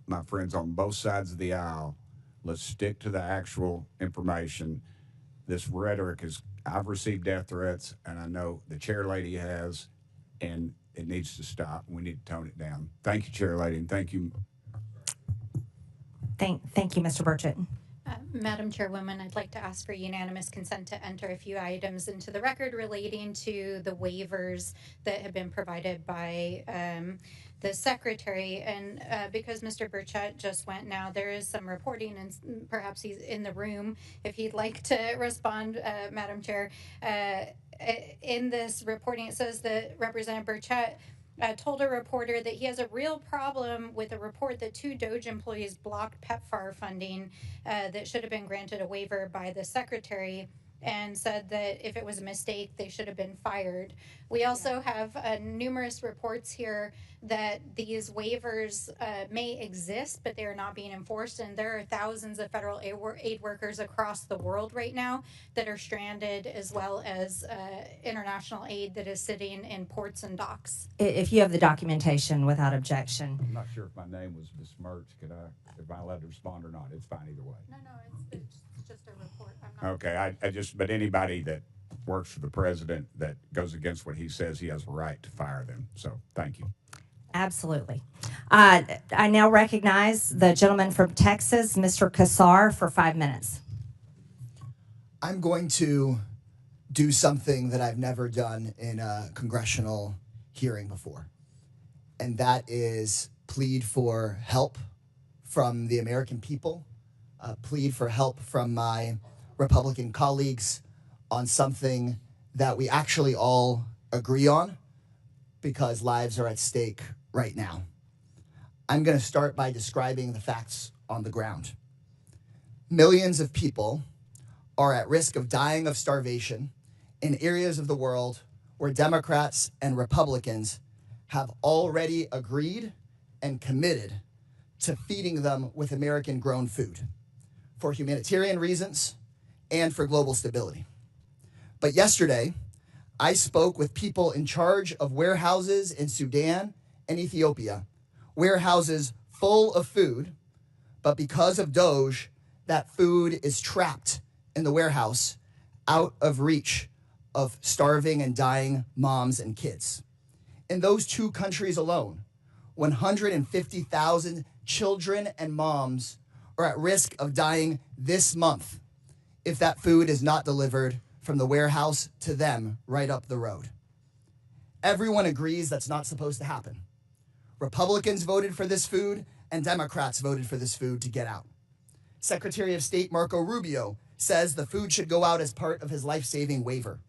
my friends on both sides of the aisle, let's stick to the actual information. This rhetoric is, I've received death threats, and I know the Chair Lady has, and it needs to stop. We need to tone it down. Thank you, Chair Lady, and thank you.
Thank you, Mr. Burchett.
Madam Chairwoman, I'd like to ask for unanimous consent to enter a few items into the record relating to the waivers that have been provided by the Secretary. And because Mr. Burchett just went now, there is some reporting, and perhaps he's in the room if he'd like to respond, Madam Chair. In this reporting, it says that Representative Burchett told a reporter that he has a real problem with a report that 2 DOGE employees blocked PEPFAR funding that should have been granted a waiver by the Secretary, and said that if it was a mistake, they should have been fired. We also have numerous reports here that these waivers may exist, but they are not being enforced. And there are thousands of federal aid workers across the world right now that are stranded, as well as international aid that is sitting in ports and docks.
If you have the documentation without objection.
I'm not sure if my name was besmirched. Am I allowed to respond or not? It's fine either way.
No, it's just a report.
Okay, but anybody that works for the president that goes against what he says, he has a right to fire them. So thank you.
Absolutely. I now recognize the gentleman from Texas, Mr. Kassar, for 5 minutes.
I'm going to do something that I've never done in a congressional hearing before, and that is plead for help from the American people, plead for help from my Republican colleagues on something that we actually all agree on, because lives are at stake right now. I'm going to start by describing the facts on the ground. Millions of people are at risk of dying of starvation in areas of the world where Democrats and Republicans have already agreed and committed to feeding them with American-grown food for humanitarian reasons and for global stability. But yesterday, I spoke with people in charge of warehouses in Sudan and Ethiopia, warehouses full of food, but because of DOGE, that food is trapped in the warehouse, out of reach of starving and dying moms and kids. In those 2 countries alone, 150,000 children and moms are at risk of dying this month if that food is not delivered from the warehouse to them right up the road. Everyone agrees that's not supposed to happen. Republicans voted for this food, and Democrats voted for this food to get out. Secretary of State Marco Rubio says the food should go out as part of his life-saving waiver.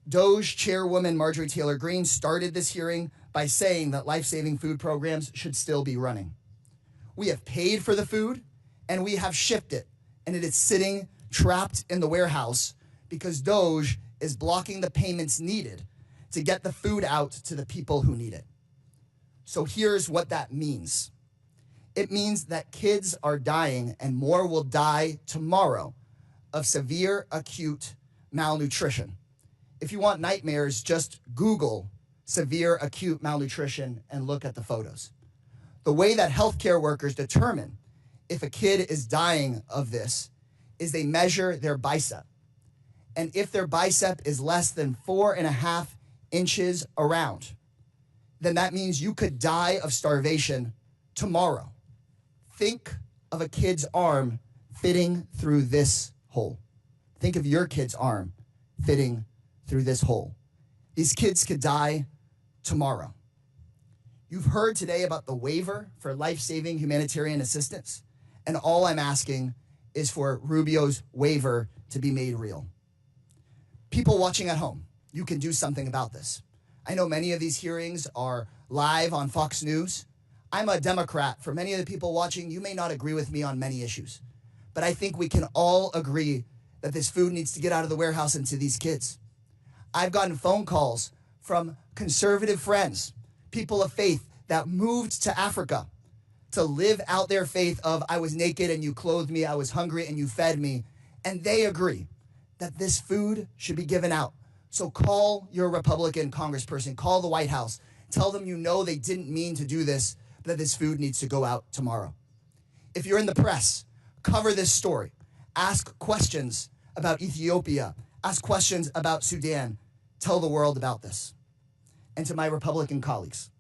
DOGE Chairwoman Marjorie Taylor Greene started this hearing by saying that life-saving food programs should still be running. We have paid for the food, and we have shipped it, and it is sitting trapped in the warehouse because DOGE is blocking the payments needed to get the food out to the people who need it. So here's what that means. It means that kids are dying, and more will die tomorrow, of severe acute malnutrition. If you want nightmares, just Google severe acute malnutrition and look at the photos. The way that healthcare workers determine if a kid is dying of this is they measure their bicep. And if their bicep is less than 4.5 inches around, then that means you could die of starvation tomorrow. Think of a kid's arm fitting through this hole. Think of your kid's arm fitting through this hole. These kids could die tomorrow. You've heard today about the waiver for life-saving humanitarian assistance, and all I'm asking is for Rubio's waiver to be made real. People watching at home, you can do something about this. I know many of these hearings are live on Fox News. I'm a Democrat. For many of the people watching, you may not agree with me on many issues, but I think we can all agree that this food needs to get out of the warehouse and to these kids. I've gotten phone calls from conservative friends, people of faith that moved to Africa to live out their faith of I was naked and you clothed me, I was hungry and you fed me, and they agree that this food should be given out. So call your Republican congressperson, call the White House, tell them you know they didn't mean to do this, but that this food needs to go out tomorrow. If you're in the press, cover this story. Ask questions about Ethiopia. Ask questions about Sudan. Tell the world about this. And to my Republican colleagues,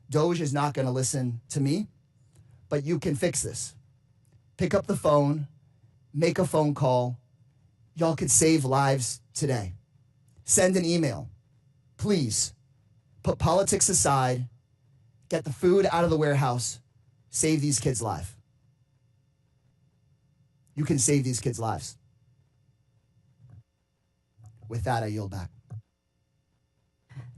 DOGE is not going to listen to me, but you can fix this. Pick up the phone, make a phone call. Y'all could save lives today. Send an email. Please, put politics aside, get the food out of the warehouse, save these kids' lives. You can save these kids' lives. With that, I yield back.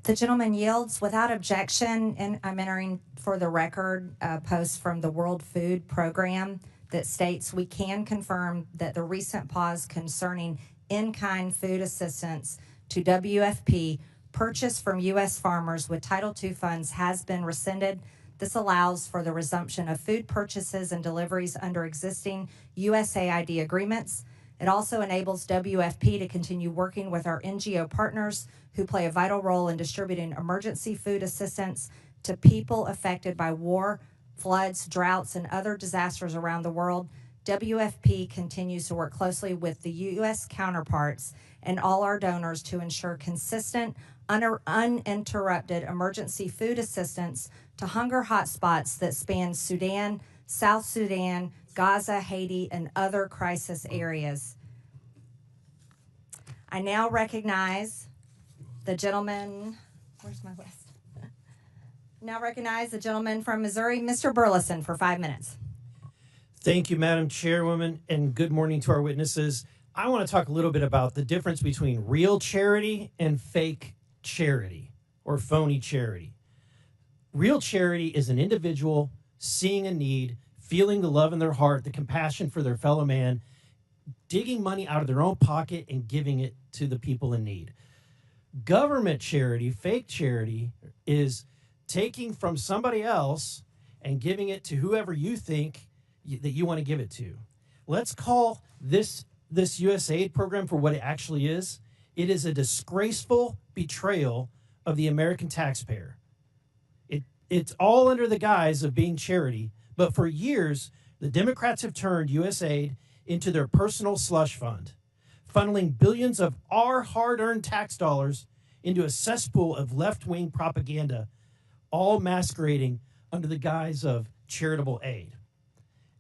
The gentleman yields without objection, and I'm entering for the record a post from the World Food Program that states we can confirm that the recent pause concerning in-kind food assistance to WFP purchased from U.S. farmers with Title II funds has been rescinded. This allows for the resumption of food purchases and deliveries under existing USAID agreements. It also enables WFP to continue working with our NGO partners who play a vital role in distributing emergency food assistance to people affected by war, floods, droughts, and other disasters around the world. WFP continues to work closely with the U.S. counterparts and all our donors to ensure consistent, uninterrupted emergency food assistance to hunger hotspots that span Sudan, South Sudan, Gaza, Haiti, and other crisis areas. I now recognize the gentleman, where's my list? Now recognize the gentleman from Missouri, Mr. Burleson, for 5 minutes.
Thank you, Madam Chairwoman, and good morning to our witnesses. I want to talk a little bit about the difference between real charity and fake charity or phony charity. Real charity is an individual seeing a need, feeling the love in their heart, the compassion for their fellow man, digging money out of their own pocket and giving it to the people in need. Government charity, fake charity, is taking from somebody else and giving it to whoever you think that you want to give it to. Let's call this USAID program for what it actually is. It is a disgraceful betrayal of the American taxpayer. It's all under the guise of being charity, but for years, the Democrats have turned USAID into their personal slush fund, funneling billions of our hard-earned tax dollars into a cesspool of left-wing propaganda, all masquerading under the guise of charitable aid.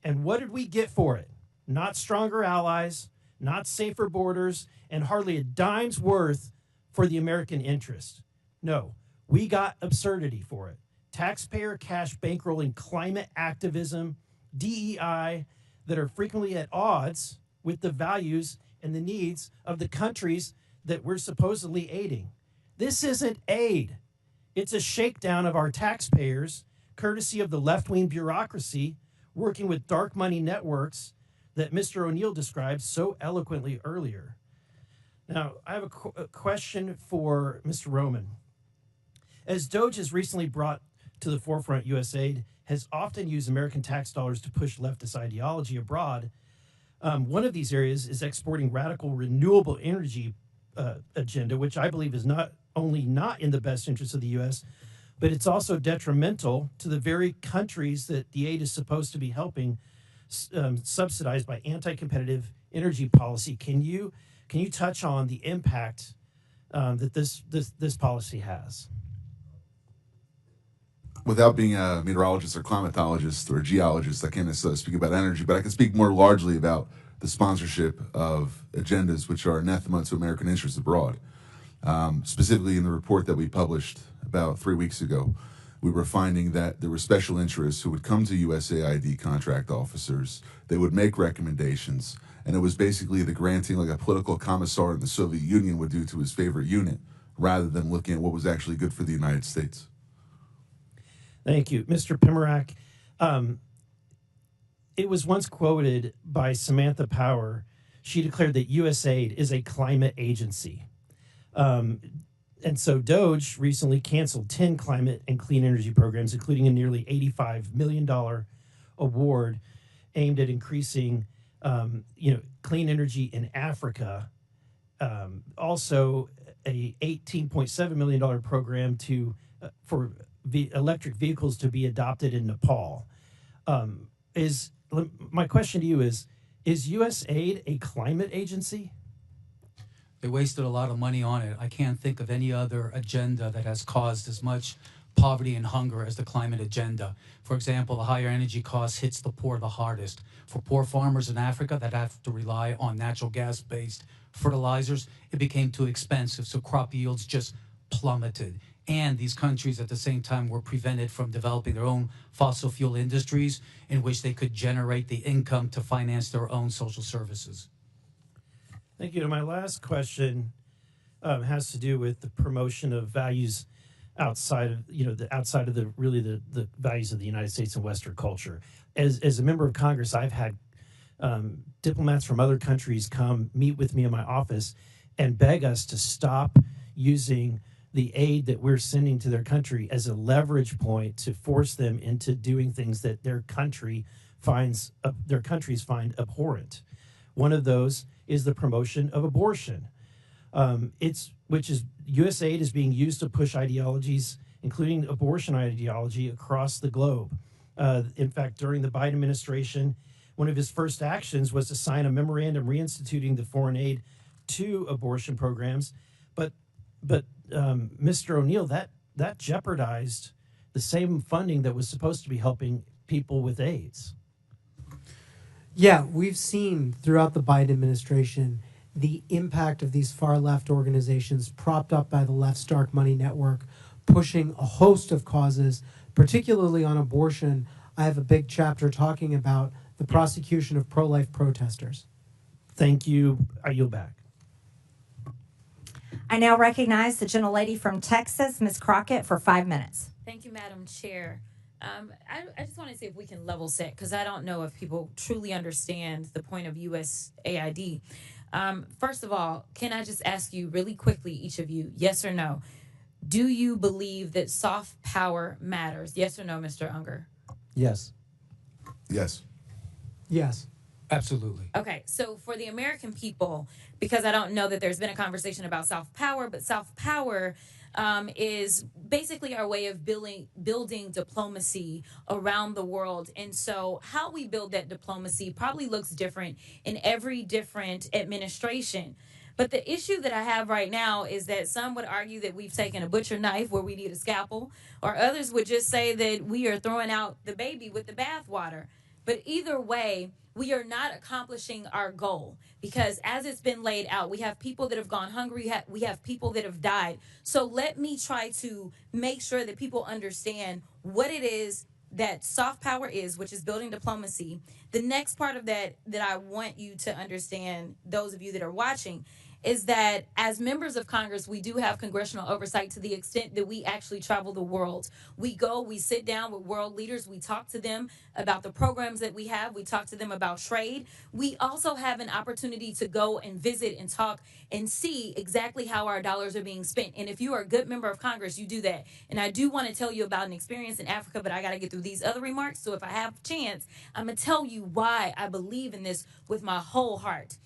And what did we get for it? Not stronger allies, not safer borders, and hardly a dime's worth for the American interest. No, we got absurdity for it. Taxpayer cash bankrolling climate activism, DEI, that are frequently at odds with the values and the needs of the countries that we're supposedly aiding. This isn't aid. It's a shakedown of our taxpayers, courtesy of the left-wing bureaucracy working with dark money networks that Mr. O'Neill described so eloquently earlier. Now, I have a question for Mr. Roman. As DOGE has recently brought to the forefront, USAID has often used American tax dollars to push leftist ideology abroad. One of these areas is exporting radical renewable energy agenda, which I believe is not only not in the best interest of the U.S., but it's also detrimental to the very countries that the aid is supposed to be helping, subsidized by anti-competitive energy policy. Can you touch on the impact that this policy has?
Without being a meteorologist or climatologist or a geologist, I can't necessarily speak about energy, but I can speak more largely about the sponsorship of agendas which are anathema to American interests abroad. Specifically in the report that we published about 3 weeks ago, we were finding that there were special interests who would come to USAID contract officers, they would make recommendations, and it was basically the granting like a political commissar in the Soviet Union would do to his favorite unit, rather than looking at what was actually good for the United States.
Thank you. Mr. Primorac, it was once quoted by Samantha Power. She declared that USAID is a climate agency. And so DOGE recently canceled 10 climate and clean energy programs, including a nearly $85 million award aimed at increasing clean energy in Africa. Also, a $18.7 million program for electric vehicles to be adopted in Nepal. My question to you is USAID a climate agency?
They wasted a lot of money on it. I can't think of any other agenda that has caused as much poverty and hunger as the climate agenda. For example, the higher energy costs hits the poor the hardest. For poor farmers in Africa that have to rely on natural gas-based fertilizers, it became too expensive, so crop yields just plummeted. And these countries at the same time were prevented from developing their own fossil fuel industries in which they could generate the income to finance their own social services.
Thank you. And my last question has to do with the promotion of values outside of the values of the United States and Western culture. As a member of Congress, I've had diplomats from other countries come meet with me in my office and beg us to stop using the aid that we're sending to their country as a leverage point to force them into doing things that their countries find abhorrent. One of those is the promotion of abortion. USAID is being used to push ideologies, including abortion ideology, across the globe. In fact, during the Biden administration, one of his first actions was to sign a memorandum reinstituting the foreign aid to abortion programs. But Mr. O'Neill, that jeopardized the same funding that was supposed to be helping people with AIDS.
Yeah, we've seen throughout the Biden administration the impact of these far-left organizations propped up by the left's dark money network, pushing a host of causes, particularly on abortion. I have a big chapter talking about the prosecution of pro-life protesters.
Thank you. I yield back.
I now recognize the gentlelady from Texas, Ms. Crockett, for 5 minutes.
Thank you, Madam Chair. I just want to see if we can level set, because I don't know if people truly understand the point of USAID. First of all, can I just ask you really quickly, each of you, yes or no? Do you believe that soft power matters? Yes or no, Mr. Unger?
Yes.
Yes.
Yes.
Absolutely.
Okay, so for the American people, because I don't know that there's been a conversation about soft power, but soft power is basically our way of building diplomacy around the world. And so how we build that diplomacy probably looks different in every different administration. But the issue that I have right now is that some would argue that we've taken a butcher knife where we need a scalpel, or others would just say that we are throwing out the baby with the bathwater. But either way, we are not accomplishing our goal, because as it's been laid out, we have people that have gone hungry, we have people that have died. So let me try to make sure that people understand what it is that soft power is, which is building diplomacy. The next part of that I want you to understand, those of you that are watching, is that as members of Congress, we do have congressional oversight to the extent that we actually travel the world. We go, we sit down with world leaders, we talk to them about the programs that we have, we talk to them about trade. We also have an opportunity to go and visit and talk and see exactly how our dollars are being spent. And if you are a good member of Congress, you do that. And I do want to tell you about an experience in Africa, but I got to get through these other remarks. So if I have a chance, I'm going to tell you why I believe in this with my whole heart.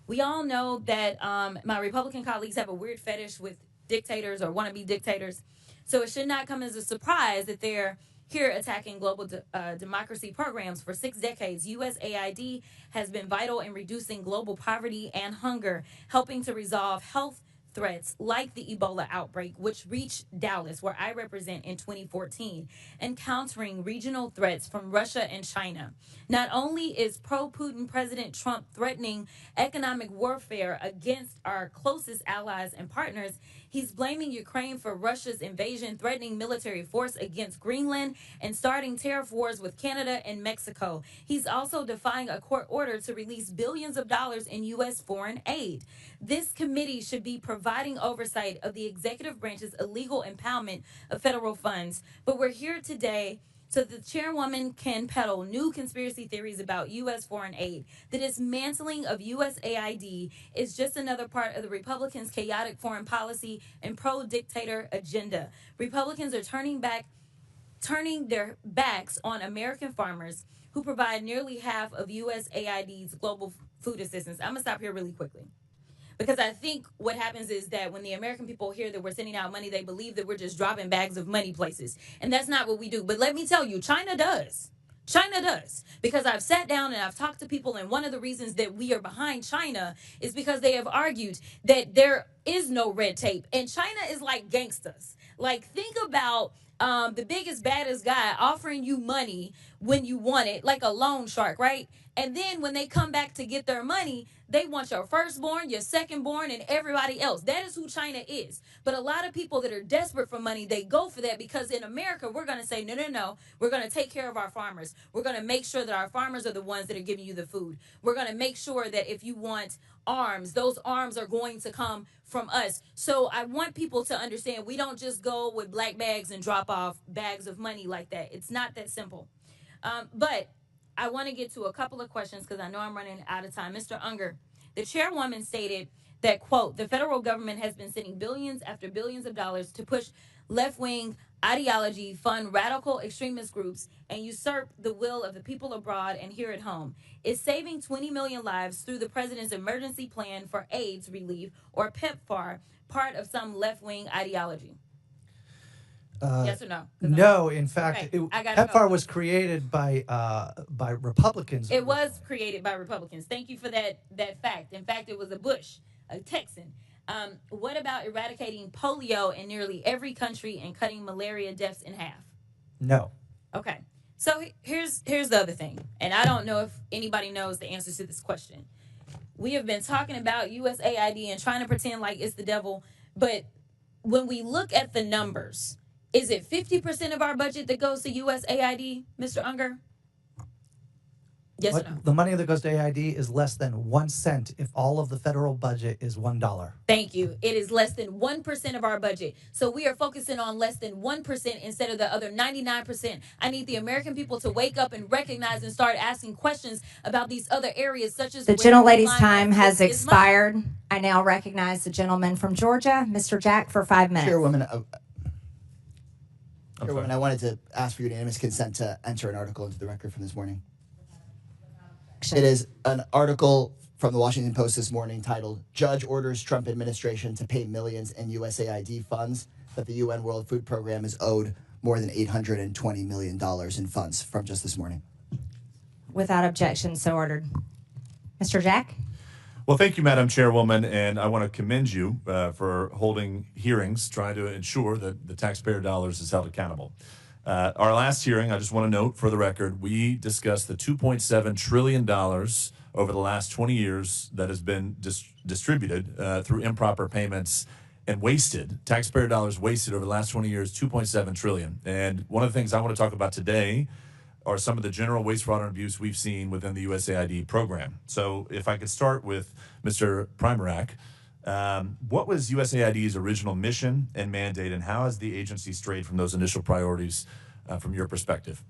We all know that my Republican colleagues have a weird fetish with dictators or wannabe dictators. So it should not come as a surprise that they're here attacking global democracy programs. For 6 decades, USAID has been vital in reducing global poverty and hunger, helping to resolve health threats like the Ebola outbreak, which reached Dallas, where I represent, in 2014, and countering regional threats from Russia and China. Not only is pro-Putin President Trump threatening economic warfare against our closest allies and partners, He's blaming Ukraine for Russia's invasion, threatening military force against Greenland, and starting tariff wars with Canada and Mexico. He's also defying a court order to release billions of dollars in U.S. foreign aid. This committee should be providing oversight of the executive branch's illegal impoundment of federal funds. But we're here today so the chairwoman can peddle new conspiracy theories about U.S. foreign aid. The dismantling of USAID is just another part of the Republicans' chaotic foreign policy and pro-dictator agenda. Republicans are turning their backs on American farmers who provide nearly half of USAID's global food assistance. I'm going to stop here really quickly. Because I think what happens is that when the American people hear that we're sending out money, they believe that we're just dropping bags of money places. And that's not what we do. But let me tell you, China does. China does. Because I've sat down and I've talked to people, and one of the reasons that we are behind China is because they have argued that there is no red tape. And China is like gangsters. Like, think about the biggest, baddest guy offering you money when you want it, like a loan shark, right? And then when they come back to get their money, they want your firstborn, your secondborn, and everybody else. That is who China is. But a lot of people that are desperate for money, they go for that because in America, we're going to say, no. We're going to take care of our farmers. We're going to make sure that our farmers are the ones that are giving you the food. We're going to make sure that if you want arms, those arms are going to come from us. So I want people to understand we don't just go with black bags and drop off bags of money like that. It's not that simple. But I want to get to a couple of questions because I know I'm running out of time. Mr. Unger, the chairwoman stated that, quote, the federal government has been sending billions after billions of dollars to push left-wing ideology, fund radical extremist groups, and usurp the will of the people abroad and here at home. Is saving 20 million lives through the president's emergency plan for AIDS relief, or PEPFAR, part of some left-wing ideology? Yes or no?
No, in fact,
Okay,
PEPFAR was created by Republicans.
It was created by Republicans. Thank you for that fact. In fact, it was a Bush, a Texan. What about eradicating polio in nearly every country and cutting malaria deaths in half?
No.
Okay. So here's the other thing, and I don't know if anybody knows the answer to this question. We have been talking about USAID and trying to pretend like it's the devil, but when we look at the numbers, is it 50% of our budget that goes to USAID, Mr. Unger? Yes or no?
The money that goes to AID is less than 1 cent if all of the federal budget is $1.
Thank you. It is less than 1% of our budget. So we are focusing on less than 1% instead of the other 99%. I need the American people to wake up and recognize and start asking questions about these other areas, such as
the gentlelady's time has expired. I now recognize the gentleman from Georgia, Mr. Jack, for 5 minutes.
Chairwoman, I wanted to ask for unanimous consent to enter an article into the record from this morning. It is an article from the Washington Post this morning titled, Judge Orders Trump Administration to Pay Millions in USAID Funds that the UN World Food Program is owed more than $820 million in funds, from just this morning.
Without objection, so ordered. Mr. Jack?
Well, thank you, Madam Chairwoman, and I want to commend you for holding hearings, trying to ensure that the taxpayer dollars is held accountable. Our last hearing, I just want to note for the record, we discussed the $2.7 trillion over the last 20 years that has been distributed through improper payments and wasted, taxpayer dollars wasted over the last 20 years, $2.7 trillion. And one of the things I want to talk about today are some of the general waste, fraud, and abuse we've seen within the USAID program. So if I could start with Mr. Primorac, what was USAID's original mission and mandate, and how has the agency strayed from those initial priorities from your perspective?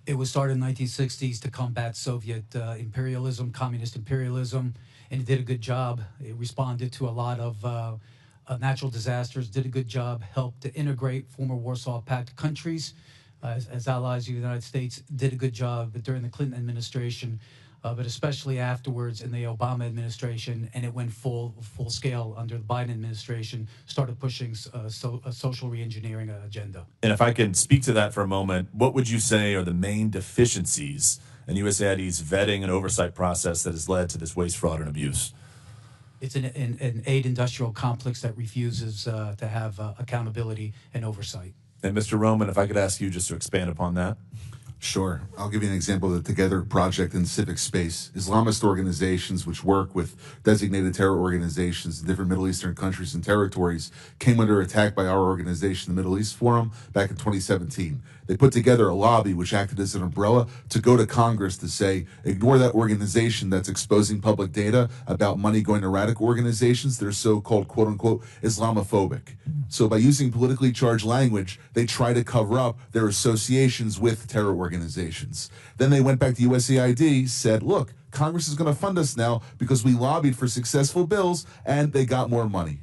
It was started in the 1960s to combat Soviet imperialism, communist imperialism, and it did a good job. It responded to a lot of natural disasters, did a good job, helped to integrate former Warsaw Pact countries as allies of the United States, did a good job during the Clinton administration, but especially afterwards in the Obama administration, and it went full scale under the Biden administration, started pushing a social reengineering agenda.
And if I can speak to that for a moment, what would you say are the main deficiencies in USAID's vetting and oversight process that has led to this waste, fraud, and abuse?
It's an aid industrial complex that refuses to have accountability and oversight.
And Mr. Roman, if I could ask you just to expand upon that.
Sure. I'll give you an example of the Together Project in civic space. Islamist organizations which work with designated terror organizations in different Middle Eastern countries and territories came under attack by our organization, the Middle East Forum, back in 2017. They put together a lobby which acted as an umbrella to go to Congress to say, ignore that organization that's exposing public data about money going to radical organizations that are so-called, quote-unquote, Islamophobic. So by using politically charged language, they try to cover up their associations with terror organizations. Then they went back to USAID, said, look, Congress is going to fund us now because we lobbied for successful bills, and they got more money.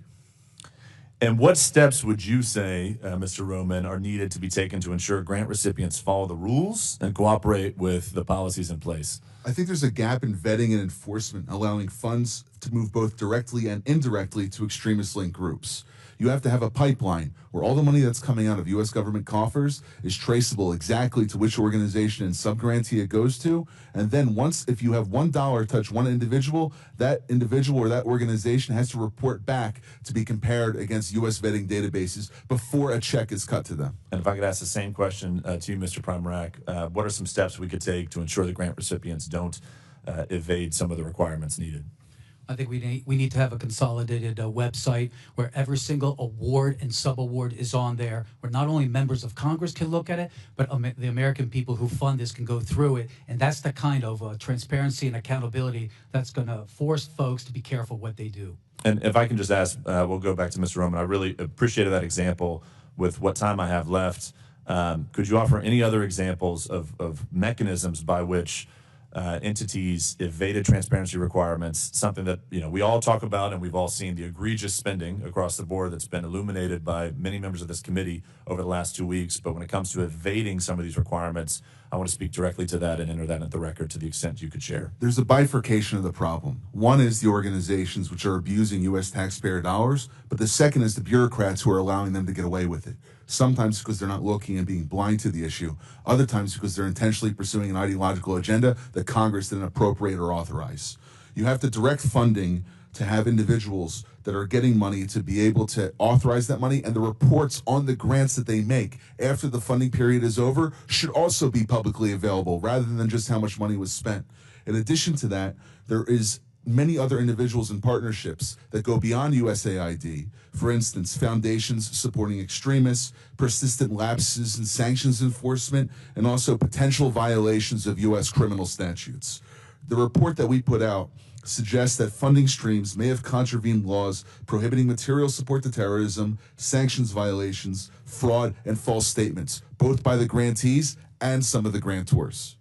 And what steps would you say, Mr. Roman, are needed to be taken to ensure grant recipients follow the rules and cooperate with the policies in place?
I think there's a gap in vetting and enforcement, allowing funds to move both directly and indirectly to extremist-linked groups. You have to have a pipeline where all the money that's coming out of U.S. government coffers is traceable exactly to which organization and subgrantee it goes to. And then once, if you have $1 touch one individual, that individual or that organization has to report back to be compared against U.S. vetting databases before a check is cut to them.
And if I could ask the same question to you, Mr. Primorac, what are some steps we could take to ensure the grant recipients don't evade some of the requirements needed?
I think we need to have a consolidated website where every single award and sub-award is on there, where not only members of Congress can look at it, but the American people who fund this can go through it. And that's the kind of transparency and accountability that's going to force folks to be careful what they do.
And if I can just ask, we'll go back to Mr. Roman. I really appreciated that example. With what time I have left, could you offer any other examples of mechanisms by which entities evaded transparency requirements, something that we all talk about, and we've all seen the egregious spending across the board that's been illuminated by many members of this committee over the last 2 weeks. But when it comes to evading some of these requirements, I want to speak directly to that and enter that into the record to the extent you could share.
There's a bifurcation of the problem. One is the organizations which are abusing U.S. taxpayer dollars, but the second is the bureaucrats who are allowing them to get away with it. Sometimes because they're not looking and being blind to the issue. Other times because they're intentionally pursuing an ideological agenda that Congress didn't appropriate or authorize. You have to direct funding to have individuals that are getting money to be able to authorize that money, and the reports on the grants that they make after the funding period is over should also be publicly available rather than just how much money was spent. In addition to that, there is many other individuals and partnerships that go beyond USAID. For instance, foundations supporting extremists, persistent lapses in sanctions enforcement, and also potential violations of U.S. criminal statutes. The report that we put out suggests that funding streams may have contravened laws prohibiting material support to terrorism, sanctions violations, fraud, and false statements, both by the grantees and some of the grantors.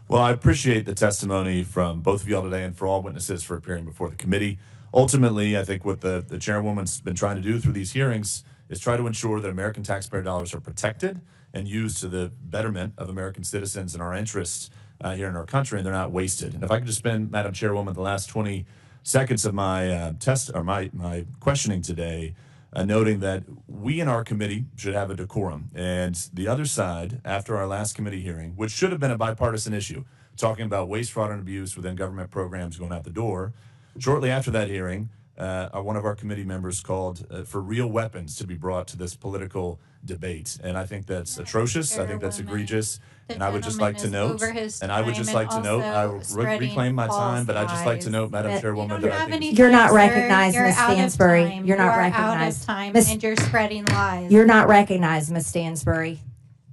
Well, I appreciate the testimony from both of y'all today and for all witnesses for appearing before the committee. Ultimately, I think what the chairwoman's been trying to do through these hearings is try to ensure that American taxpayer dollars are protected and used to the betterment of American citizens and our interests here in our country, and they're not wasted. And if I could just spend, Madam Chairwoman, the last 20 seconds of my my questioning today, noting that we in our committee should have a decorum. And the other side, after our last committee hearing, which should have been a bipartisan issue, talking about waste, fraud, and abuse within government programs going out the door, shortly after that hearing, one of our committee members called for real weapons to be brought to this political debate. And I think that's atrocious. I think that's egregious. And I would just like to note, I will reclaim my time, but I'd just like to note, Madam Chairwoman, that I think
you're not recognized, Ms. Stansbury. You're not recognized.
And you're spreading lies.
You're not recognized, Ms. Stansbury.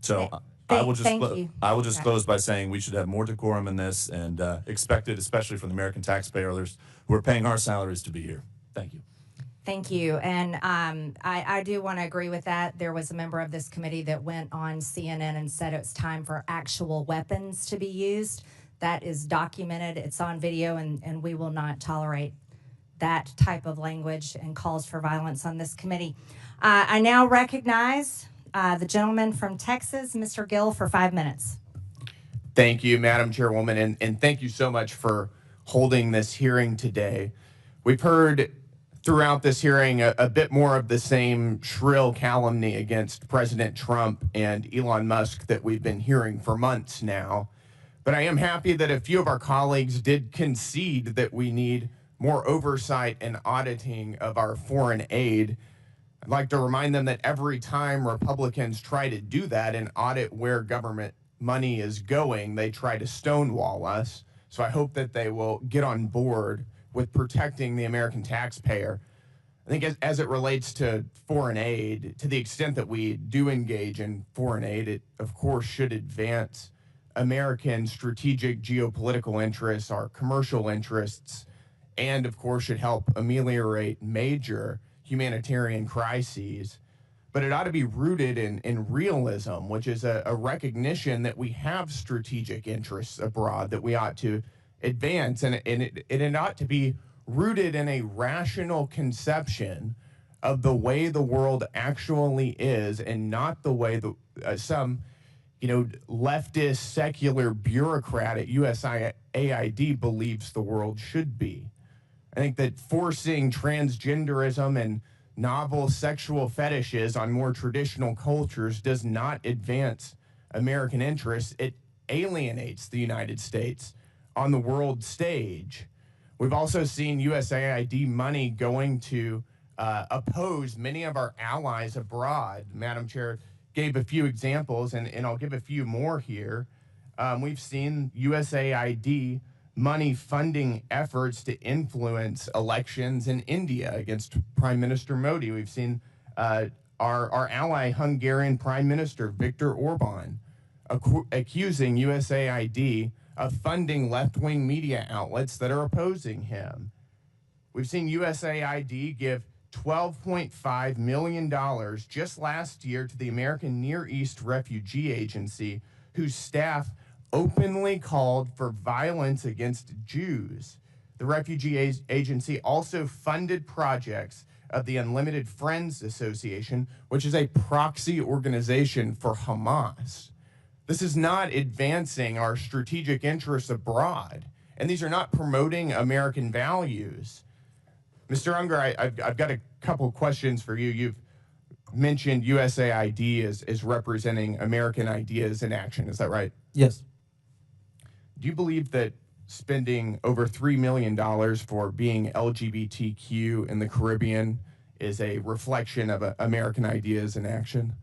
so. I will just close by saying we should have more decorum in this, and expect it, especially from the American taxpayers who are paying our salaries to be here. Thank you.
Thank you. And I do want to agree with that. There was a member of this committee that went on CNN and said it's time for actual weapons to be used. That is documented. It's on video, and we will not tolerate that type of language and calls for violence on this committee. I now recognize the gentleman from Texas, Mr. Gill, for 5 minutes.
Thank you, Madam Chairwoman, and thank you so much for holding this hearing today. We've heard throughout this hearing a bit more of the same shrill calumny against President Trump and Elon Musk that we've been hearing for months now. But I am happy that a few of our colleagues did concede that we need more oversight and auditing of our foreign aid. I'd like to remind them that every time Republicans try to do that and audit where government money is going, they try to stonewall us. So I hope that they will get on board with protecting the American taxpayer. I think as it relates to foreign aid, to the extent that we do engage in foreign aid, it of course should advance American strategic geopolitical interests, our commercial interests, and of course should help ameliorate major humanitarian crises. But it ought to be rooted in realism, which is a recognition that we have strategic interests abroad that we ought to advance. And it ought to be rooted in a rational conception of the way the world actually is, and not the way some leftist secular bureaucrat at USAID believes the world should be. I think that forcing transgenderism and novel sexual fetishes on more traditional cultures does not advance American interests. It alienates the United States on the world stage. We've also seen USAID money going to oppose many of our allies abroad. Madam Chair gave a few examples, and I'll give a few more here. We've seen USAID money funding efforts to influence elections in India against Prime Minister Modi. We've seen our ally Hungarian Prime Minister Viktor Orban accusing USAID of funding left-wing media outlets that are opposing him. We've seen USAID give $12.5 million just last year to the American Near East Refugee Agency, whose staff openly called for violence against Jews. The refugee agency also funded projects of the Unlimited Friends Association, which is a proxy organization for Hamas. This is not advancing our strategic interests abroad, and these are not promoting American values. Mr. Unger, I've got a couple questions for you. You've mentioned USAID as representing American ideas in action. Is that right?
Yes.
Do you believe that spending over $3 million for being LGBTQ in the Caribbean is a reflection of American ideas in action?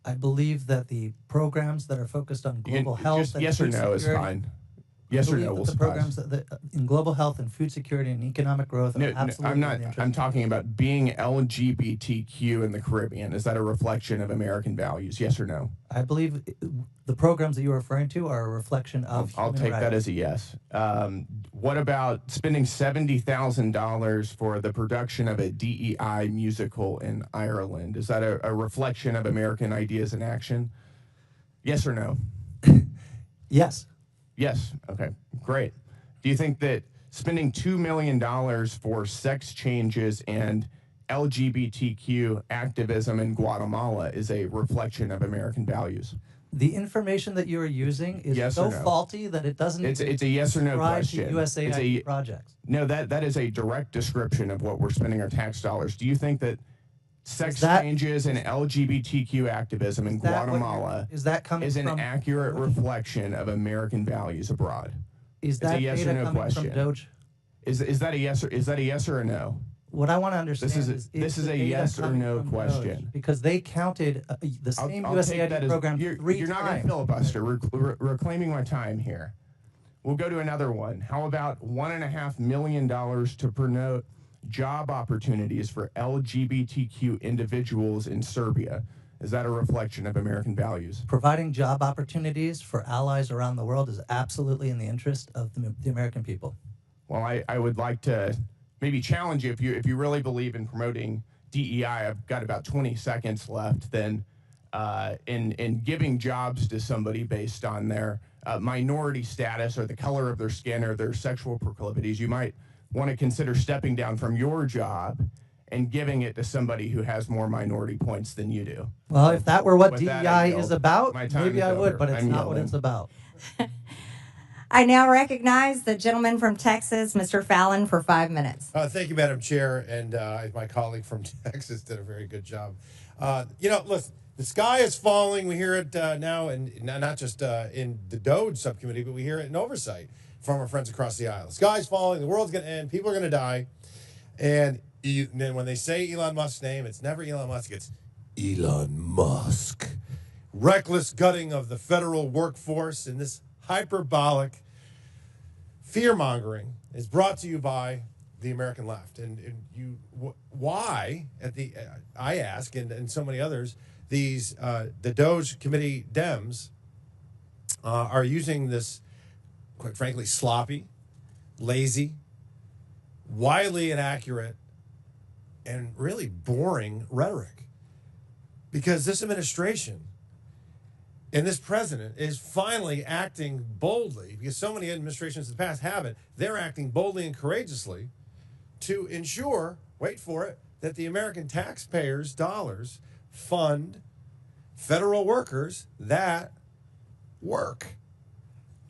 I believe that the programs that are focused on global health,
just yes or no is fine. Yes or no will
the
suffice.
programs that in global health and food security and economic growth are absolutely
I'm not.
in the interest
I'm talking about being LGBTQ in the Caribbean. Is that a reflection of American values? Yes or no?
I believe the programs that you're referring to are a reflection of
I'll
human
take
rights.
that as a yes. What about spending $70,000 for the production of a DEI musical in Ireland? Is that a reflection of American ideas in action? Yes or no?
Yes.
Yes. Okay. Great. Do you think that spending $2 million for sex changes and LGBTQ activism in Guatemala is a reflection of American values?
The information that you are using is
Yes
so
or no?
faulty that it doesn't.
It's a yes or no
subscribe
question.
To USAID
It's a-
projects.
No, that is a direct description of what we're spending our tax dollars. Do you think that sex
Is that-
changes and LGBTQ activism in
Is that what
Guatemala
is that coming
is an
from
accurate reflection of American values abroad?
Is
It's
that
a yes
data
or no
coming
question.
from DOGE?
Is that a yes or a no?
What I want to understand
This is
the
a
data
yes or
coming
no
from
question.
DOGE? Because they counted the same
I'll take that
USAID
as-
program
you're
3
not going
times.
to filibuster. We're reclaiming my time here. We'll go to another one. How about $1.5 million to promote job opportunities for LGBTQ individuals in Serbia? Is that a reflection of American values?
Providing job opportunities for allies around the world is absolutely in the interest of the American people.
Well, I would like to maybe challenge you if you really believe in promoting DEI. I've got about 20 seconds left. Then, in giving jobs to somebody based on their minority status or the color of their skin or their sexual proclivities, you might want to consider stepping down from your job and giving it to somebody who has more minority points than you do.
Well, if that were what
With that, I
DEI
yield.
is about,
My time
maybe
is
I would,
over.
but it's
I'm
not what
yielding.
it's about.
I now recognize the gentleman from Texas, Mr. Fallon, for 5 minutes.
Thank you, Madam Chair, and my colleague from Texas did a very good job. Listen, the sky is falling. We hear it now, and not just in the DOGE subcommittee, but we hear it in oversight from our friends across the aisle. The sky's falling. The world's going to end. People are going to die. And then when they say Elon Musk's name, it's never Elon Musk. It's Elon Musk. reckless gutting of the federal workforce and this hyperbolic fear-mongering is brought to you by the American left. And why, I ask, and so many others, the DOGE committee Dems are using this, quite frankly, sloppy, lazy, wildly inaccurate, and really boring rhetoric. Because this administration and this president is finally acting boldly, because so many administrations in the past haven't. They're acting boldly and courageously to ensure, wait for it, that the American taxpayers' dollars fund federal workers that work.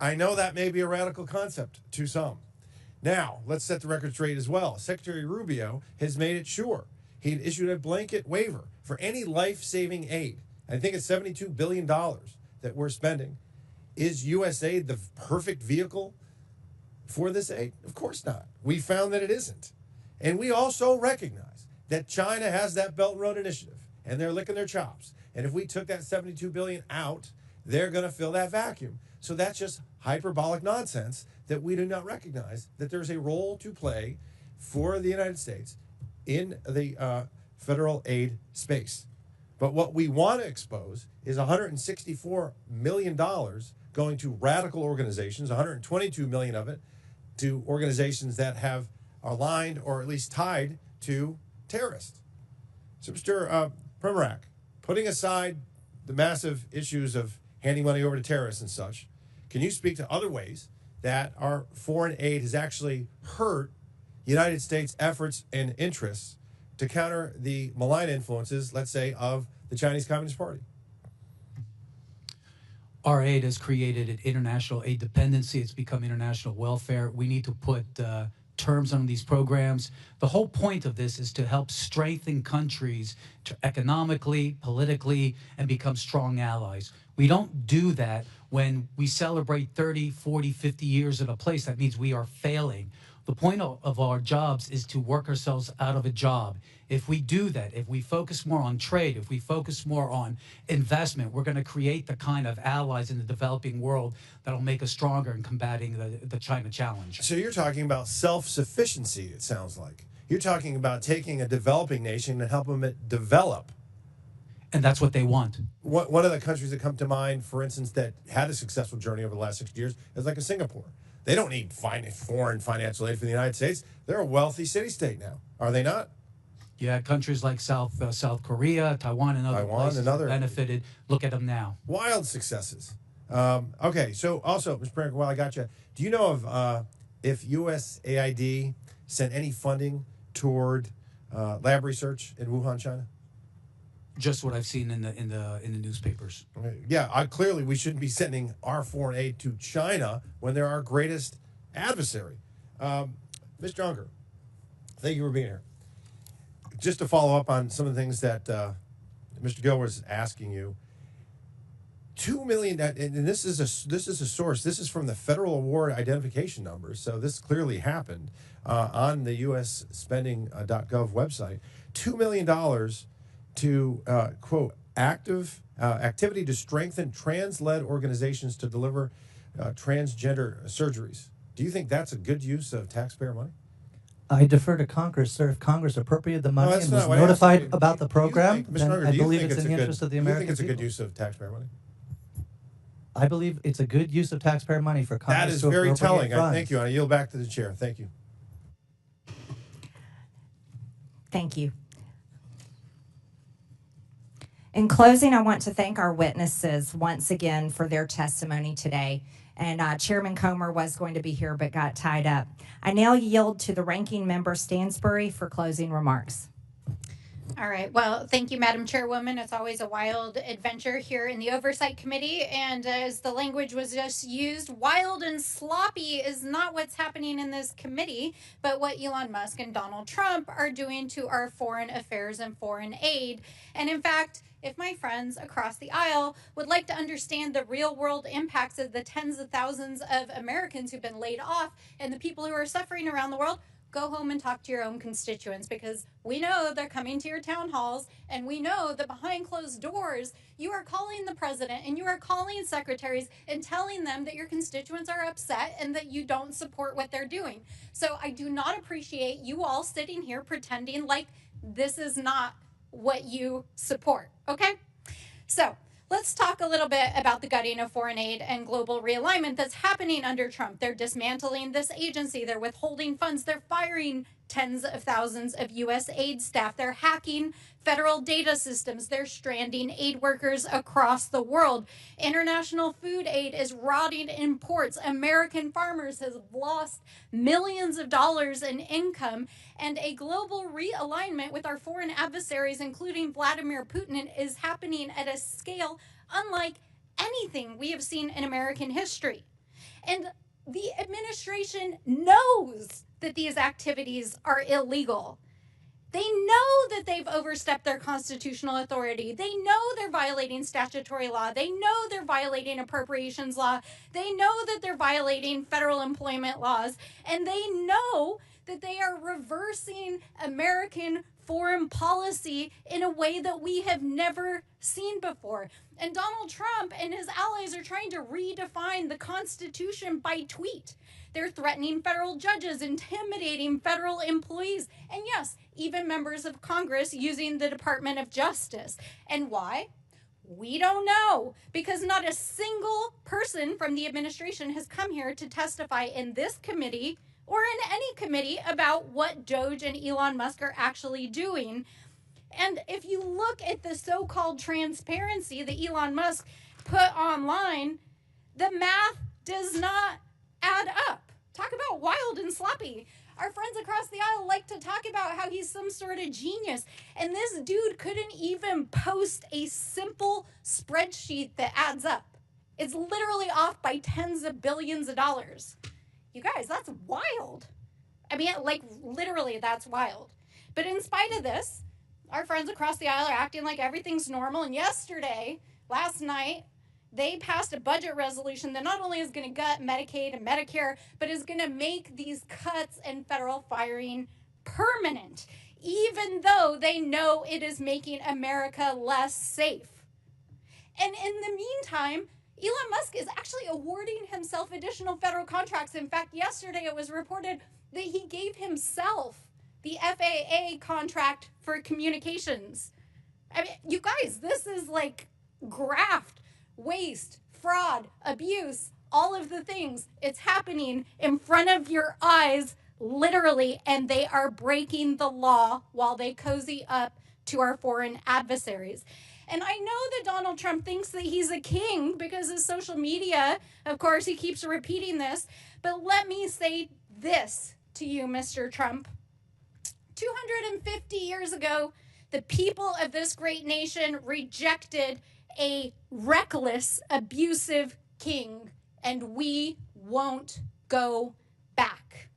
I know that may be a radical concept to some. Now, let's set the record straight as well. Secretary Rubio has made it sure. He issued a blanket waiver for any life-saving aid. I think it's $72 billion that we're spending. Is USAID the perfect vehicle for this aid? Of course not. We found that it isn't. And we also recognize that China has that Belt and Road Initiative, and they're licking their chops. And if we took that $72 billion out, they're going to fill that vacuum. So that's just hyperbolic nonsense that we do not recognize that there's a role to play for the United States in the federal aid space. But what we want to expose is $164 million going to radical organizations, $122 million of it to organizations that have aligned or at least tied to terrorists. So, Mr. Primorac, putting aside the massive issues of handing money over to terrorists and such, can you speak to other ways that our foreign aid has actually hurt United States efforts and interests to counter the malign influences, let's say, of the Chinese Communist Party?
Our aid has created an international aid dependency. It's become international welfare. We need to put terms on these programs. The whole point of this is to help strengthen countries to economically, politically, and become strong allies. We don't do that when we celebrate 30, 40, 50 years in a place. That means we are failing. The point of our jobs is to work ourselves out of a job. If we do that, if we focus more on trade, if we focus more on investment, we're going to create the kind of allies in the developing world that'll make us stronger in combating the China challenge.
So you're talking about self-sufficiency, it sounds like. You're talking about taking a developing nation and helping it develop.
And that's what they want.
One of the countries that come to mind, for instance, that had a successful journey over the last 60 years is like a Singapore. They don't need foreign financial aid from the United States. They're a wealthy city-state now, are they not?
Yeah, countries like South Korea, Taiwan, and other places have benefited. Look at them now.
Wild successes. Okay, so also, Mr. Primorac, while I got you, do you know of if USAID sent any funding toward lab research in Wuhan, China?
Just what I've seen in the newspapers.
Yeah, clearly we shouldn't be sending our foreign aid to China when they're our greatest adversary. Mr. Unger, thank you for being here. Just to follow up on some of the things that Mr. Gill was asking you, $2 million, and this is a source. This is from the Federal Award Identification Numbers, so this clearly happened on the USspending.gov website. $2 million to quote activity to strengthen trans-led organizations to deliver transgender surgeries. Do you think that's a good use of taxpayer money?
I defer to Congress, sir. If Congress appropriated the money and was notified about the program, then I believe it's in the interest of the American people.
Do you think it's a good use of taxpayer money?
I believe it's a good use of taxpayer money for Congress
to appropriate funds.
That is
very telling. Thank you. I yield back to the chair. Thank you.
Thank you. In closing, I want to thank our witnesses once again for their testimony today. And Chairman Comer was going to be here but got tied up. I now yield to the ranking member Stansbury for closing remarks.
All right. Well, thank you, Madam Chairwoman. It's always a wild adventure here in the Oversight Committee. And as the language was just used, wild and sloppy is not what's happening in this committee, but what Elon Musk and Donald Trump are doing to our foreign affairs and foreign aid. And in fact, if my friends across the aisle would like to understand the real world impacts of the tens of thousands of Americans who've been laid off and the people who are suffering around the world, go home and talk to your own constituents, because we know they're coming to your town halls, and we know that behind closed doors, you are calling the president and you are calling secretaries and telling them that your constituents are upset and that you don't support what they're doing. So I do not appreciate you all sitting here pretending like this is not what you support, okay? So let's talk a little bit about the gutting of foreign aid and global realignment that's happening under Trump. They're dismantling this agency. They're withholding funds. They're firing tens of thousands of USAID staff. They're hacking federal data systems. They're stranding aid workers across the world. International food aid is rotting in ports. American farmers have lost millions of dollars in income. And a global realignment with our foreign adversaries, including Vladimir Putin, is happening at a scale unlike anything we have seen in American history. And the administration knows that these activities are illegal. They know that they've overstepped their constitutional authority. They know they're violating statutory law. They know they're violating appropriations law. They know that they're violating federal employment laws. And they know that they are reversing American foreign policy in a way that we have never seen before. And Donald Trump and his allies are trying to redefine the Constitution by tweet. They're threatening federal judges, intimidating federal employees, and yes, even members of Congress using the Department of Justice. And why? We don't know, because not a single person from the administration has come here to testify in this committee or in any committee about what DOGE and Elon Musk are actually doing. And if you look at the so-called transparency that Elon Musk put online, the math does not add up. Talk about wild and sloppy. Our friends across the aisle like to talk about how he's some sort of genius. And this dude couldn't even post a simple spreadsheet that adds up. It's literally off by tens of billions of dollars. You guys, that's wild. I mean, like, literally, that's wild. But in spite of this, our friends across the aisle are acting like everything's normal. And last night, they passed a budget resolution that not only is going to gut Medicaid and Medicare, but is going to make these cuts and federal firing permanent, even though they know it is making America less safe. And in the meantime, Elon Musk is actually awarding himself additional federal contracts. In fact, yesterday it was reported that he gave himself the FAA contract for communications. I mean, you guys, this is like graft, waste, fraud, abuse, all of the things. It's happening in front of your eyes, literally, and they are breaking the law while they cozy up to our foreign adversaries. And I know that Donald Trump thinks that he's a king because his social media, of course, he keeps repeating this. But let me say this to you, Mr. Trump. 250 years ago, the people of this great nation rejected a reckless, abusive king, and we won't go back.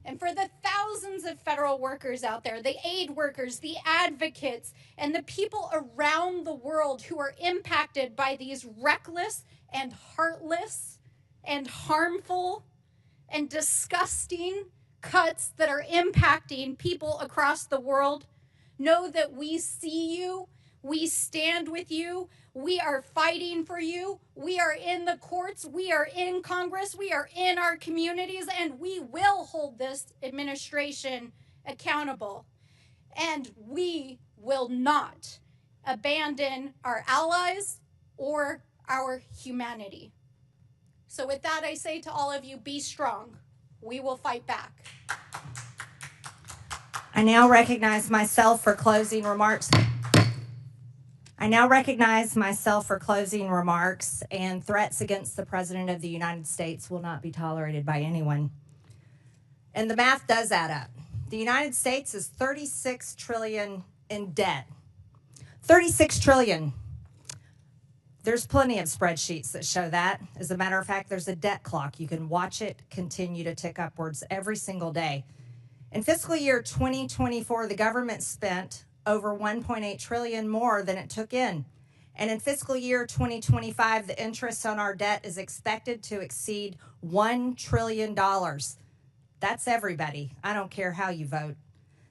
And for the thousands of federal workers out there, the aid workers, the advocates, and the people around the world who are impacted by these reckless and heartless and harmful and disgusting cuts that are impacting people across the world, know that we see you, we stand with you, we are fighting for you, we are in the courts, we are in Congress, we are in our communities, and we will hold this administration accountable. And we will not abandon our allies or our humanity. So with that, I say to all of you, be strong. We will fight back.
I now recognize myself for closing remarks. And threats against the President of the United States will not be tolerated by anyone. And the math does add up. The United States is $36 trillion in debt. $36 trillion. There's plenty of spreadsheets that show that. As a matter of fact, there's a debt clock. You can watch it continue to tick upwards every single day. In fiscal year 2024, the government spent over $1.8 trillion more than it took in. And in fiscal year 2025, the interest on our debt is expected to exceed $1 trillion. That's everybody. I don't care how you vote.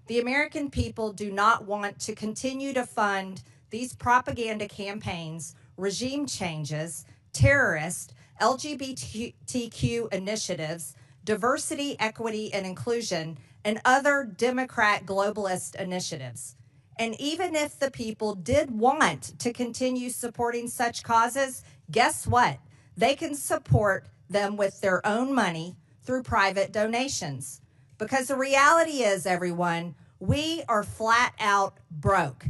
The American people do not want to continue to fund these propaganda campaigns, regime changes, terrorist, LGBTQ initiatives, diversity, equity, and inclusion, and other Democrat globalist initiatives. And even if the people did want to continue supporting such causes, guess what? They can support them with their own money through private donations. Because the reality is, everyone, we are flat out broke.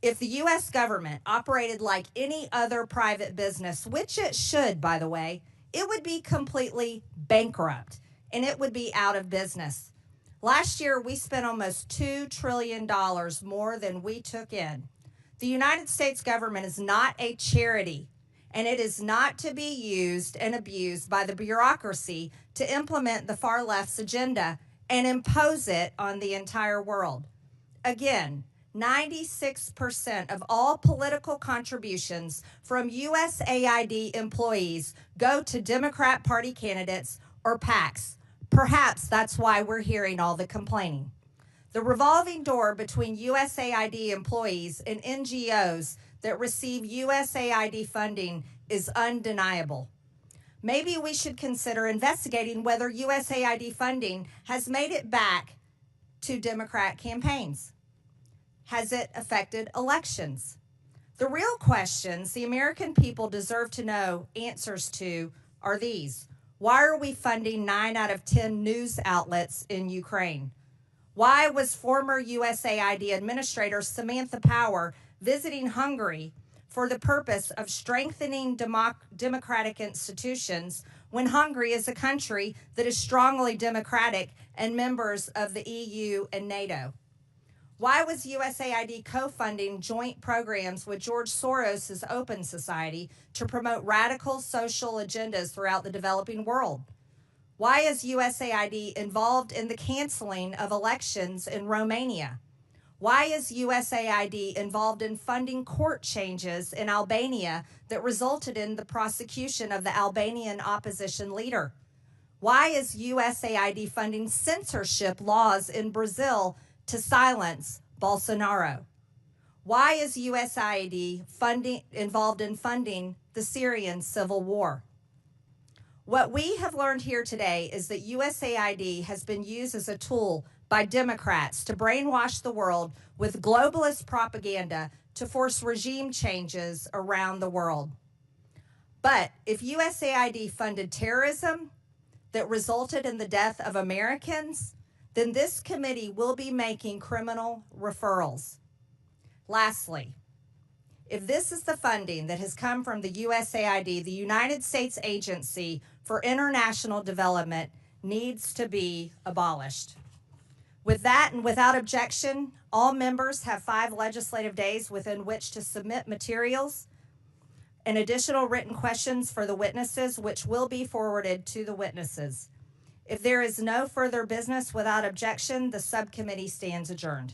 If the U.S. government operated like any other private business, which it should, by the way, it would be completely bankrupt and it would be out of business. Last year, we spent almost $2 trillion more than we took in. The United States government is not a charity, and it is not to be used and abused by the bureaucracy to implement the far left's agenda and impose it on the entire world. Again, 96% of all political contributions from USAID employees go to Democrat Party candidates or PACs. Perhaps that's why we're hearing all the complaining. The revolving door between USAID employees and NGOs that receive USAID funding is undeniable. Maybe we should consider investigating whether USAID funding has made it back to Democrat campaigns. Has it affected elections? The real questions the American people deserve to know answers to are these. Why are we funding 9 out of 10 news outlets in Ukraine? Why was former USAID Administrator Samantha Power visiting Hungary for the purpose of strengthening democratic institutions when Hungary is a country that is strongly democratic and members of the EU and NATO? Why was USAID co-funding joint programs with George Soros' Open Society to promote radical social agendas throughout the developing world? Why is USAID involved in the canceling of elections in Romania? Why is USAID involved in funding court changes in Albania that resulted in the prosecution of the Albanian opposition leader? Why is USAID funding censorship laws in Brazil to silence Bolsonaro? Why is USAID involved in funding the Syrian civil war? What we have learned here today is that USAID has been used as a tool by Democrats to brainwash the world with globalist propaganda to force regime changes around the world. But if USAID funded terrorism that resulted in the death of Americans, then this committee will be making criminal referrals. Lastly, if this is the funding that has come from the USAID, the United States Agency for International Development needs to be abolished. With that and without objection, all members have 5 legislative days within which to submit materials and additional written questions for the witnesses, which will be forwarded to the witnesses. If there is no further business without objection, the subcommittee stands adjourned.